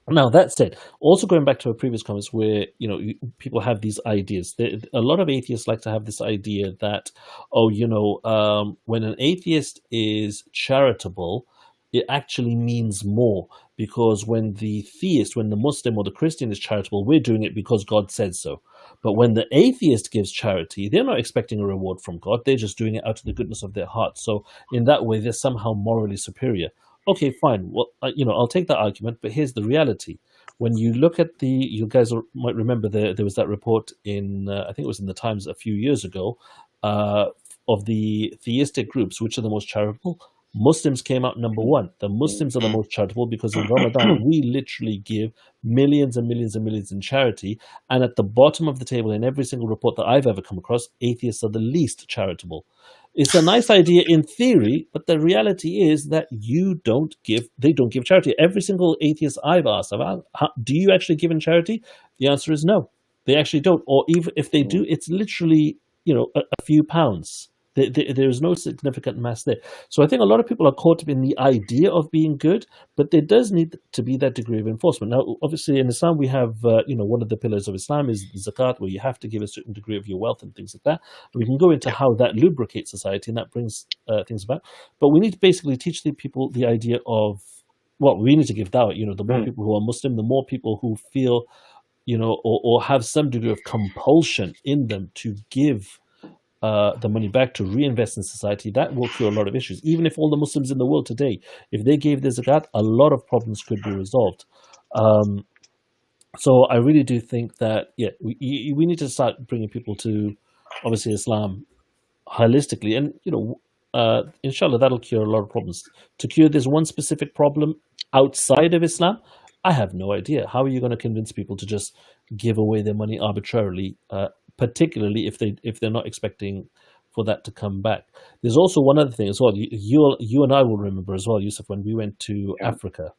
Now, that said, also going back to our previous comments where, people have these ideas. A lot of atheists like to have this idea that, when an atheist is charitable, it actually means more, because when the theist, when the Muslim or the Christian is charitable, we're doing it because God said so. But when the atheist gives charity, they're not expecting a reward from God. They're just doing it out of the goodness of their heart. So in that way, they're somehow morally superior. Okay, fine. Well, I'll take that argument, but here's the reality. When you look at you guys might remember there was that report in, I think it was in the Times a few years ago, of the theistic groups, which are the most charitable. Muslims came out number one. The Muslims are the most charitable because in Ramadan, we literally give millions and millions and millions in charity. And at the bottom of the table, in every single report that I've ever come across, atheists are the least charitable. It's a nice idea in theory, but the reality is that they don't give charity. Every single atheist I've asked about, do you actually give in charity? The answer is no, they actually don't. Or even if they do, it's literally, a few pounds. There's no significant mass there. So I think a lot of people are caught up in the idea of being good, but there does need to be that degree of enforcement. Now, obviously, in Islam, we have, one of the pillars of Islam is zakat, where you have to give a certain degree of your wealth and things like that. We can go into how that lubricates society and that brings things about. But we need to basically teach the people the idea of, we need to give dawah. The more people who are Muslim, the more people who feel, or have some degree of compulsion in them to give the money back, to reinvest in society, that will cure a lot of issues. Even if all the Muslims in the world today, if they gave their zakat, a lot of problems could be resolved. So I really do think that, we need to start bringing people to, obviously, Islam holistically. And, inshallah, that'll cure a lot of problems. To cure this one specific problem outside of Islam, I have no idea. How are you going to convince people to just give away their money arbitrarily, particularly if they're not expecting for that to come back? There's also one other thing as well. You and I will remember as well, Yusuf, when we went to Africa,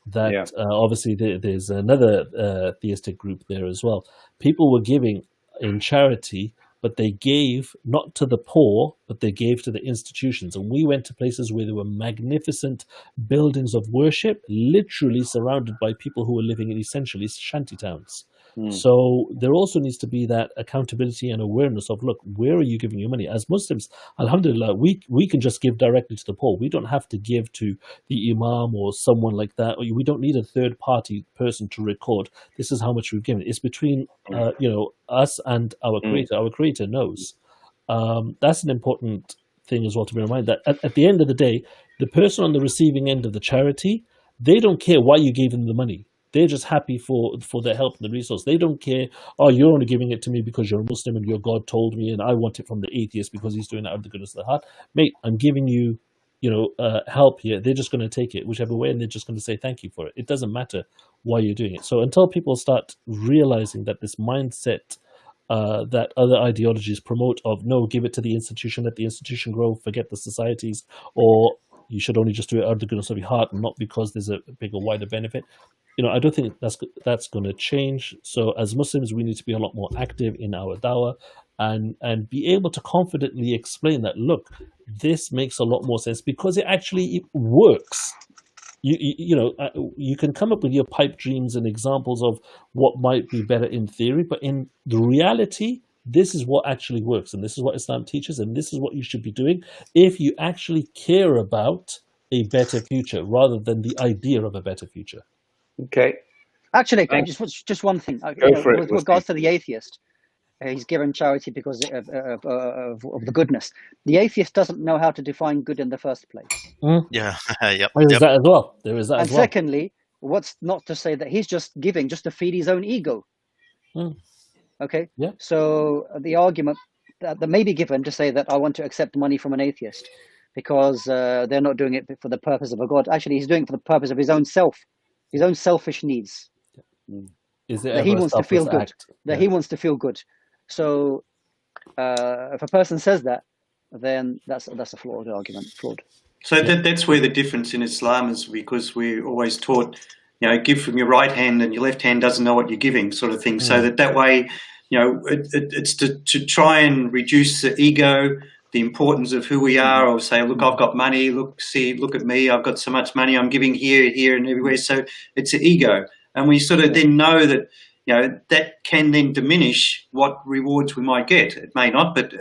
that obviously there's another theistic group there as well. People were giving in charity, but they gave not to the poor, but they gave to the institutions. And we went to places where there were magnificent buildings of worship, literally surrounded by people who were living in essentially shanty towns. So there also needs to be that accountability and awareness of, look, where are you giving your money? As Muslims, alhamdulillah, we can just give directly to the poor. We don't have to give to the imam or someone like that. We don't need a third party person to record, this is how much we've given. It's between us and our creator. Our creator knows. That's an important thing as well to be reminded, that at the end of the day, the person on the receiving end of the charity, they don't care why you gave them the money. They're just happy for their help and the resource. They don't care, you're only giving it to me because you're a Muslim and your God told me, and I want it from the atheist because he's doing it out of the goodness of the heart. Mate, I'm giving you, help here. They're just going to take it whichever way, and they're just going to say thank you for it. It doesn't matter why you're doing it. So until people start realizing that this mindset that other ideologies promote of, no, give it to the institution, let the institution grow, forget the societies, or you should only just do it out of the goodness of your heart, not because there's a bigger, wider benefit. I don't think that's going to change. So as Muslims, we need to be a lot more active in our dawah and be able to confidently explain that, look, this makes a lot more sense because it works. You can come up with your pipe dreams and examples of what might be better in theory, but in the reality, this is what actually works, and this is what Islam teaches, and this is what you should be doing if you actually care about a better future rather than the idea of a better future. Okay. Actually, just one thing. With regards to the atheist, he's given charity because of the goodness. The atheist doesn't know how to define good in the first place. Yeah. Yep. There is that as well. There is that And as well. secondly, what's not to say that he's just giving just to feed his own ego? Okay. Yeah. So the argument that may be given to say that I want to accept money from an atheist because they're not doing it for the purpose of a God. Actually, he's doing it for the purpose of his own selfish needs. Is there that he wants to feel good. He wants to feel good. So if a person says that, then that's a flawed argument. So that's where the difference in Islam is, because we're always taught, give from your right hand and your left hand doesn't know what you're giving, sort of thing. So that way, it's to try and reduce the ego, the importance of who we are, or say, look, I've got money. Look at me. I've got so much money. I'm giving here, and everywhere. So it's an ego, and we sort of then know that. That can then diminish what rewards we might get. It may not, but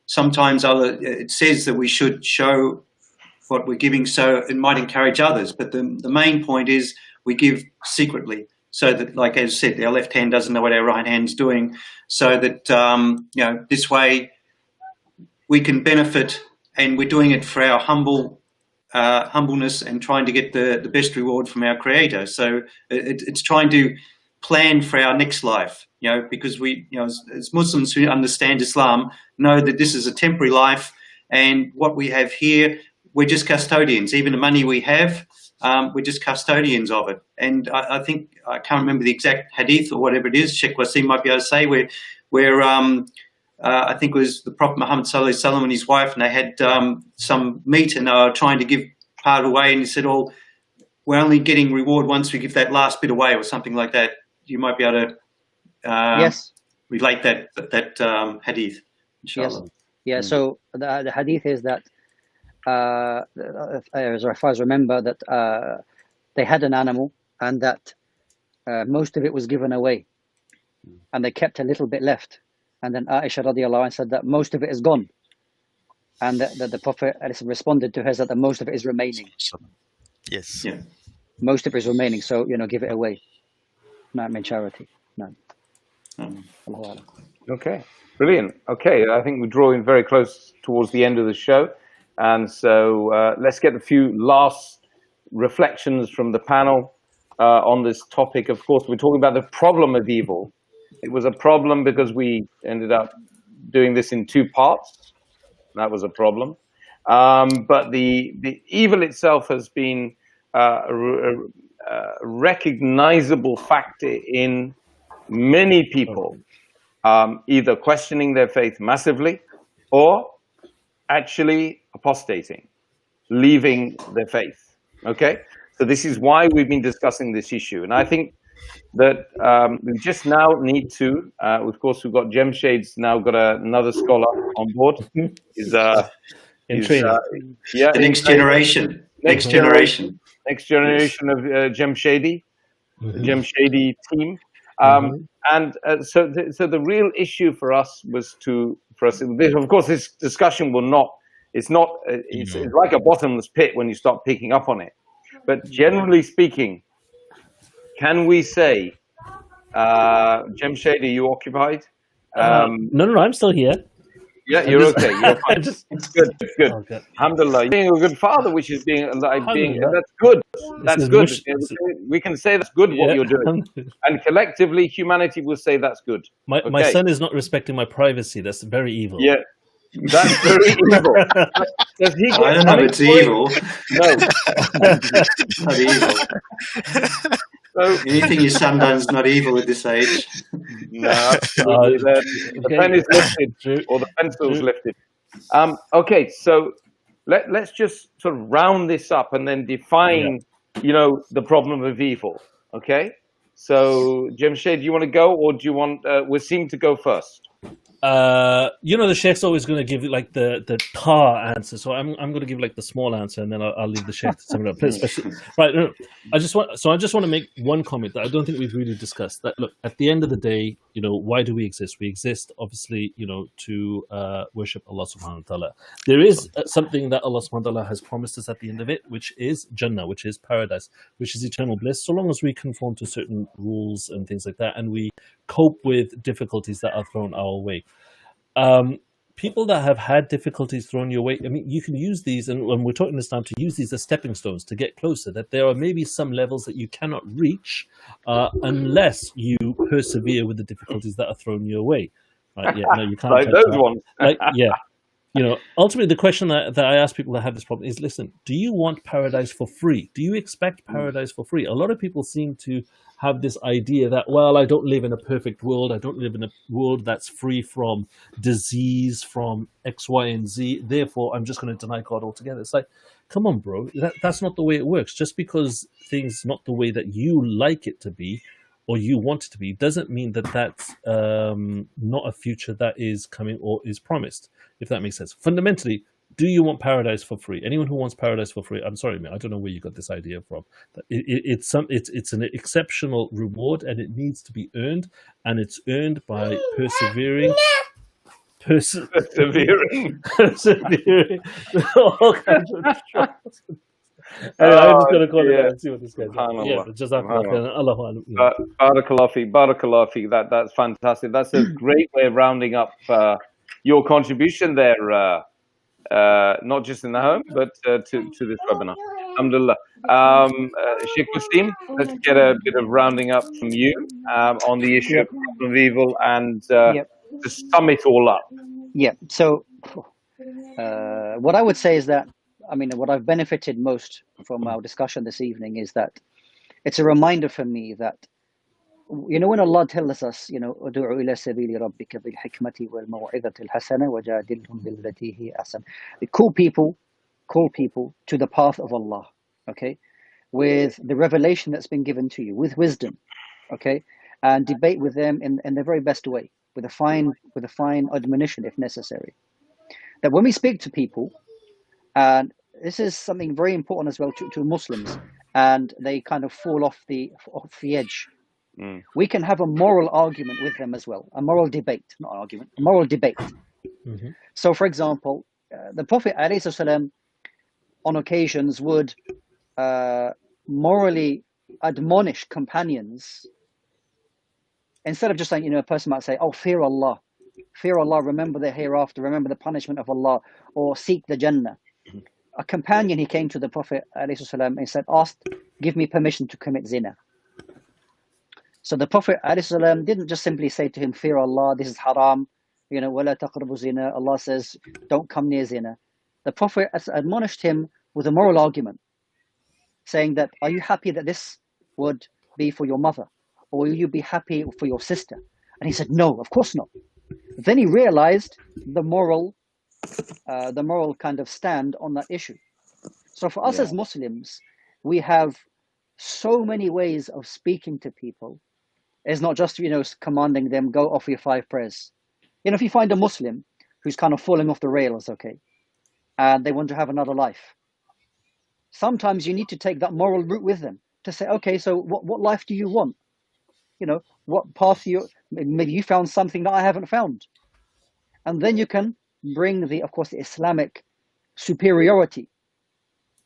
sometimes it says that we should show what we're giving, so it might encourage others. But the main point is we give secretly, so that, like as I said, our left hand doesn't know what our right hand's doing, so that this way we can benefit, and we're doing it for our humbleness and trying to get the best reward from our Creator. So it's trying to plan for our next life, because we, as Muslims who understand Islam, know that this is a temporary life, and what we have here, we're just custodians. Even the money we have, we're just custodians of it. And I think, I can't remember the exact hadith or whatever it is, Sheikh Wasim might be able to say, where I think it was the Prophet Muhammad sallallahu alaihi wasallam and his wife, and they had some meat, and they were trying to give part away, and he said, we're only getting reward once we give that last bit away, or something like that. You might be able to relate that hadith, inshallah. Yes. Yeah, so the hadith is that, as far as I remember, that they had an animal, and that most of it was given away, and they kept a little bit left. And then Aisha radiallahu anha said that most of it is gone. And the Prophet responded to her that the most of it is remaining. Yes. Yeah. Most of it is remaining, so give it away. Not in charity. No. Okay, brilliant. Okay, I think we're drawing very close towards the end of the show, and so let's get a few last reflections from the panel on this topic. Of course, we're talking about the problem of evil. It was a problem because we ended up doing this in two parts. That was a problem, but the evil itself has been recognizable factor in many people, either questioning their faith massively or actually apostating, leaving their faith. Okay, so this is why we've been discussing this issue, and I think that we just now need to, of course, we've got Jamshed's now got another scholar on board. He's in training. The next generation. Next generation of Jamshedi, the Jamshedi team. And so the real issue for us was of course, this discussion will not, it's like a bottomless pit when you start picking up on it. But generally speaking, can we say, Jamshed, are you occupied? No, I'm still here. Yeah, you're okay. You're fine. It's good. Okay. Alhamdulillah. Being a good father, which is being that's good. That's good. We can say that's good what you're doing. And collectively, humanity will say that's good. My son is not respecting my privacy. That's very evil. Yeah. That's very evil. Does he I don't know if it's evil. No. Not evil. So, anything your son does is not evil at this age. No, the pen is lifted, or the pencil's lifted. Okay, so let's just sort of round this up and then define, the problem of evil. Okay, so Jamshed, do you want to go, or do you want Wasim to go first? The Sheikh's always going to give like the tar answer, so I'm going to give like the small answer, and then I'll leave the Sheikh to sum it up. Right? I just want to make one comment that I don't think we've really discussed. That look, at the end of the day, why do we exist? We exist, obviously, to worship Allah subhanahu wa ta'ala. There is something that Allah subhanahu wa ta'ala has promised us at the end of it, which is Jannah, which is paradise, which is eternal bliss, so long as we conform to certain rules and things like that, and we cope with difficulties that are thrown our way. People that have had difficulties thrown your way, I mean, you can use these, and when we're talking this time, to use these as stepping stones to get closer, that there are maybe some levels that you cannot reach unless you persevere with the difficulties that are thrown your way. Right? Yeah, no, you can't. Like those ones. Ultimately, the question that I ask people that have this problem is, listen, do you want paradise for free? Do you expect paradise for free? A lot of people seem to have this idea that, well, I don't live in a perfect world. I don't live in a world that's free from disease, from X, Y, and Z. Therefore, I'm just going to deny God altogether. It's like, come on, bro. That's not the way it works. Just because things not the way that you like it to be, or you want it to be, doesn't mean that that's not a future that is coming or is promised, if that makes sense. Fundamentally, do you want paradise for free? Anyone who wants paradise for free, I'm sorry, man, I don't know where you got this idea from. It's an exceptional reward, and it needs to be earned, and it's earned by persevering. Persevering. All kinds of trials. Anyway, I'm just going to call it and see what this guy's doing. Yeah, just Barakallah fi. That's fantastic. That's a great way of rounding up your contribution there, not just in the home, but to this webinar. Alhamdulillah. Sheikh Wasim, let's get a bit of rounding up from you on the issue of problem of evil, and to sum it all up. Yeah. So what I would say is that, what I've benefited most from our discussion this evening is that it's a reminder for me that, when Allah tells us, "Ud'u ila sabili rabbika bil hikmati wal maw'izati al hasana wajadilhum billati hi ahsan." Call people to the path of Allah, okay, with the revelation that's been given to you, with wisdom, okay, and debate with them in the very best way, with a fine admonition if necessary. That when we speak to people, and this is something very important as well to Muslims, and they kind of fall off the edge. We can have a moral argument with them as well, a moral debate, not argument, a moral debate. Mm-hmm. So, for example, the Prophet ﷺ on occasions would morally admonish companions, instead of just saying, a person might say, "Oh, fear Allah, remember the hereafter, remember the punishment of Allah, or seek the Jannah." A companion, he came to the Prophet ﷺ and said, "Give me permission to commit zina." So the Prophet ﷺ didn't just simply say to him, "Fear Allah, this is haram, وَلَا تَقْرَبُوا zina." Allah says, "Don't come near zina." The Prophet admonished him with a moral argument, saying that, "Are you happy that this would be for your mother? Or will you be happy for your sister?" And he said, "No, of course not." Then he realized the moral kind of stand on that issue. So for us as Muslims, we have so many ways of speaking to people. It's not just, commanding them, go offer your 5 prayers. If you find a Muslim who's kind of falling off the rails, okay, and they want to have another life, sometimes you need to take that moral route with them to say, okay, so what life do you want? What path maybe you found something that I haven't found. And then you can bring the Islamic superiority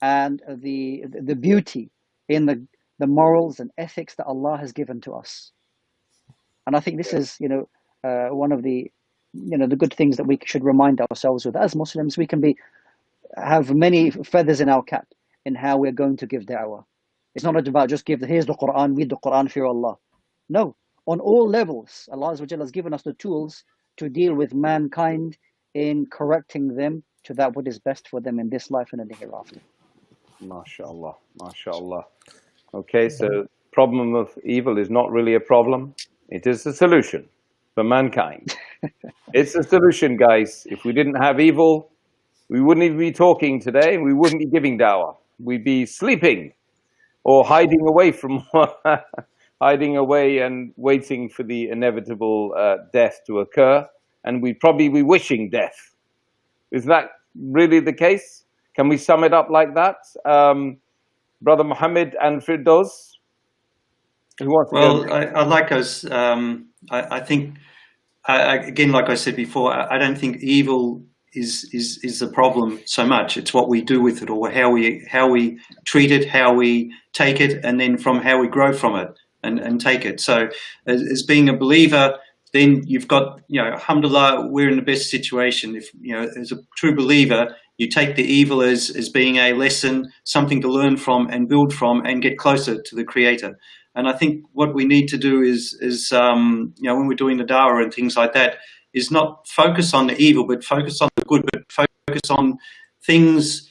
and the beauty in the morals and ethics that Allah has given to us. And I think this is, one of the good things that we should remind ourselves with. As Muslims, we can have many feathers in our cap in how we're going to give da'wah. It's not about just here's the Quran, read the Quran, fear Allah. No, on all levels, Allah Azza wa Jalla has given us the tools to deal with mankind in correcting them to that what is best for them in this life and in the hereafter. MashaAllah. Okay, so problem of evil is not really a problem. It is a solution for mankind. It's a solution, guys. If we didn't have evil, we wouldn't even be talking today. We wouldn't be giving dawah. We'd be sleeping or hiding away and waiting for the inevitable death to occur. And we'd probably be wishing death. Is that really the case? Can we sum it up like that? Brother Mohammad and Firdaus? Who wants to Well, go? I like us. I think again, like I said before, I don't think evil is the problem so much. It's what we do with it, or how we treat it, how we take it, and then from how we grow from it and take it. So, as being a believer, then you've got, alhamdulillah, we're in the best situation. If as a true believer, you take the evil as being a lesson, something to learn from and build from, and get closer to the Creator. And I think what we need to do is when we're doing the dawah and things like that, is not focus on the evil, but focus on the good, but focus on things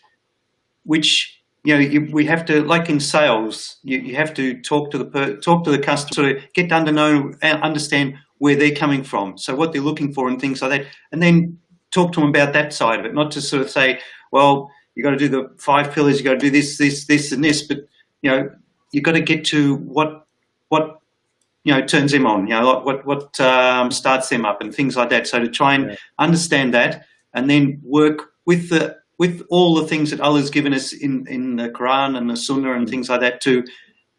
which we have to, like in sales, you have to talk to the customer, sort of get to know and understand where they're coming from, so what they're looking for and things like that, and then talk to them about that side of it, not just sort of say, well, you got to do the 5 pillars, you got to do this, and this, but you've got to get to what turns them on, what starts them up and things like that. So to try and understand that, and then work with all the things that Allah's given us in the Quran and the Sunnah and things like that, to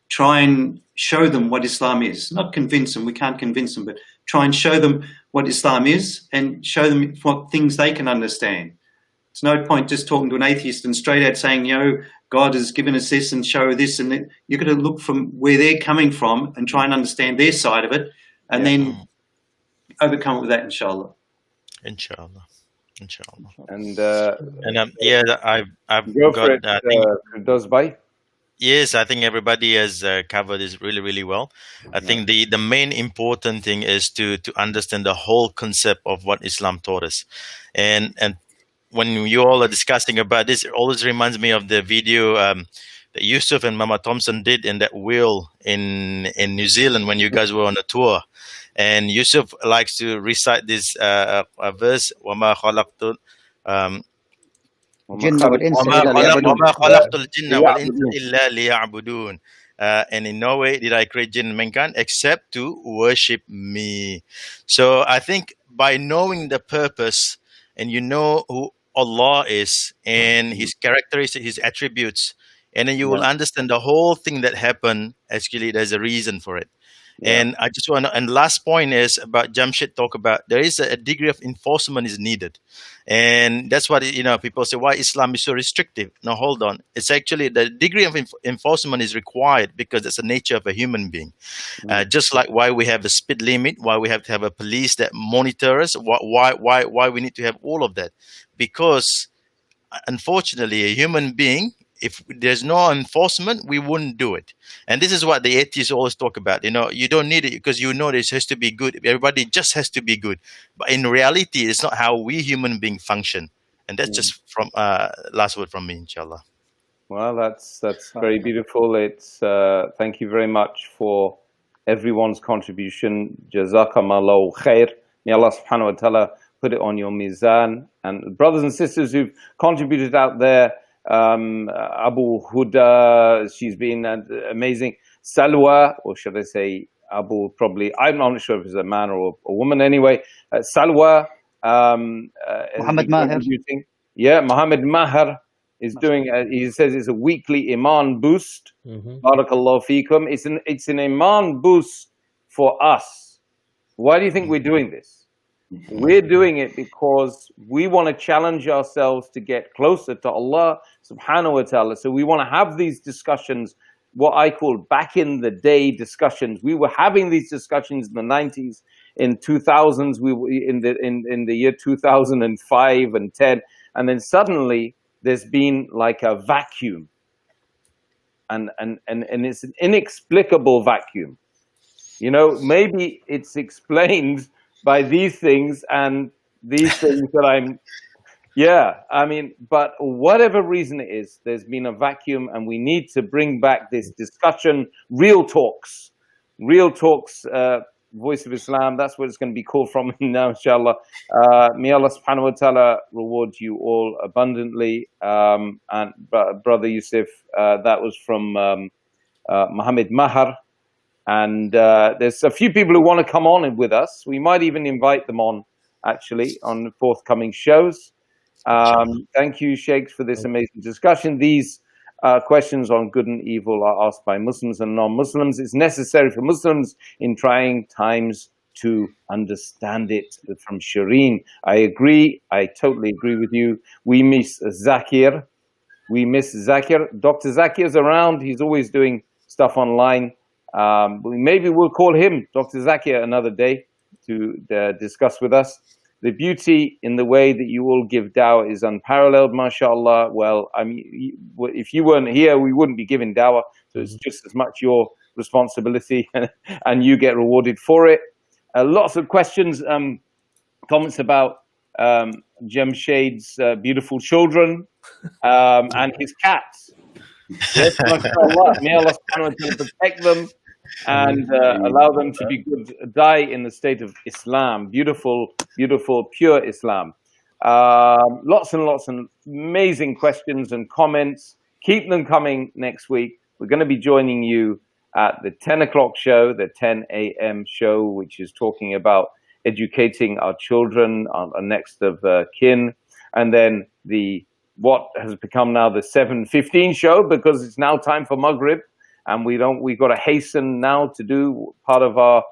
try and show them what Islam is. Not convince them, we can't convince them, but try and show them what Islam is and show them what things they can understand. It's no point just talking to an atheist and straight out saying, God has given us this and show this, and that. You've got to look from where they're coming from and try and understand their side of it, and then overcome it with that, inshallah. Inshallah. And I've go got. for it. Does by? Yes, I think everybody has covered this really, really well. I think the main important thing is to understand the whole concept of what Islam taught us, and when you all are discussing about this, it always reminds me of the video that Yusuf and Mama Thompson did in that wheel in New Zealand when you guys were on a tour. And Yusuf likes to recite this verse, وَمَا خَلَقْتُ الْجِنَّ وَالْإِنسَ إِلَّا لِيَعْبُدُونَ. And in no way did I create jinn and mankind except to worship me. So I think by knowing the purpose, and who Allah is and His characteristics, His attributes, and then you will understand the whole thing that happened. Actually, there's a reason for it. And I just want to, and last point is about Jamshed talk about there is a degree of enforcement is needed. And that's what, people say, why Islam is so restrictive. Now, hold on. It's actually the degree of enforcement is required because it's the nature of a human being. Just like why we have a speed limit, why we have to have a police that monitor us, why we need to have all of that. Because unfortunately, a human being, if there's no enforcement, we wouldn't do it. And this is what the atheists always talk about. You don't need it because this has to be good. Everybody just has to be good. But in reality, it's not how we human beings function. And that's just from last word from me, inshallah. Well, that's very beautiful. It's thank you very much for everyone's contribution. Jazakallahu khair. May Allah subhanahu wa ta'ala put it on your mizan. And brothers and sisters who've contributed out there, Abu Huda, she's been amazing. Salwa, or should I say Abu, probably, I'm not sure if it's a man or a woman anyway. Salwa, Mohammad Maher. Yeah, Mohammad Maher is doing, he says it's a weekly Iman boost. Barakallahu feekum. It's an Iman boost for us. Why do you think we're doing this? We're doing it because we want to challenge ourselves to get closer to Allah subhanahu wa ta'ala. So we want to have these discussions, what I call back in the day discussions. We were having these discussions in the 90s, in 2000s, we were in the year 2005 and 10, and then suddenly there's been like a vacuum, and it's an inexplicable vacuum. Maybe it's explained by these things and these things that but whatever reason it is, there's been a vacuum, and we need to bring back this discussion, real talks, Voice of Islam. That's what it's going to be called from now, inshallah. May Allah subhanahu wa ta'ala reward you all abundantly. And Brother Yusuf, that was from Mohammad Maher. And there's a few people who want to come on with us. We might even invite them on, actually, on forthcoming shows. Thank you, Sheikhs, for this amazing discussion. These questions on good and evil are asked by Muslims and non-Muslims. It's necessary for Muslims in trying times to understand it. From Shireen, I agree. I totally agree with you. We miss Zakir. Dr. Zakir's around. He's always doing stuff online. Maybe we'll call him, Dr. Zakir, another day to discuss with us. The beauty in the way that you all give dawah is unparalleled, mashallah. Well, I mean, if you weren't here, we wouldn't be giving dawah. So it's just as much your responsibility, and you get rewarded for it. Lots of questions, comments about Jamshed's beautiful children and his cats. Yes, mashallah. May Allah subhanahu wa ta'ala protect them and allow them to be good, die in the state of Islam. Beautiful, beautiful, pure Islam. Lots and lots of amazing questions and comments. Keep them coming next week. We're going to be joining you at the 10 o'clock show, the 10 a.m. show, which is talking about educating our children, our next of kin, and then what has become now the 7:15 show, because it's now time for Maghrib. And we've got to hasten now to do part of our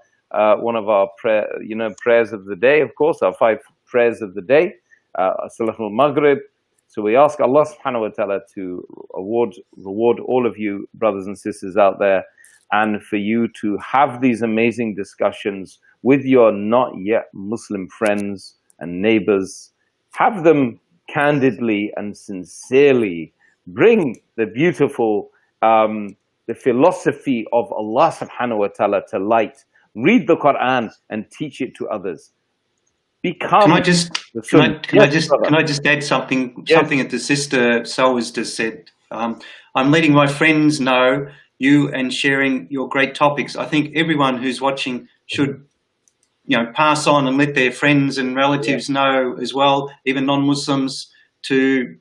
one of our prayers of the day, of course, our 5 prayers of the day, Salatul Maghrib. So we ask Allah subhanahu wa ta'ala to reward all of you brothers and sisters out there, and for you to have these amazing discussions with your not yet Muslim friends and neighbors. Have them candidly and sincerely. Bring the beautiful the philosophy of Allah subhanahu wa ta'ala to light. Read the Quran and teach it to others. Can I just add something that the sister Solwas just said? I'm letting my friends know you and sharing your great topics. I think everyone who's watching should pass on and let their friends and relatives know as well, even non-Muslims, to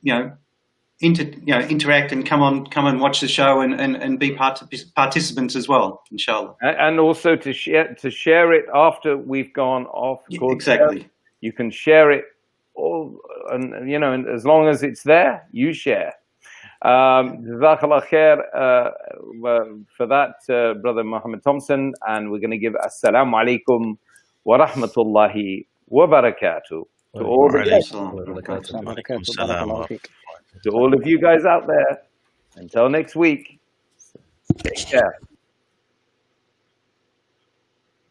interact and come and watch the show and be participants as well, inshallah. And also to share it after we've gone off. Exactly. You can share it all, and as long as it's there, you share. Jazakallah khair for that, Brother Mohammad Thompson, and we're going to give Assalamu alaikum wa rahmatullahi wa barakatuh to all of you guys out there. Until next week, take care.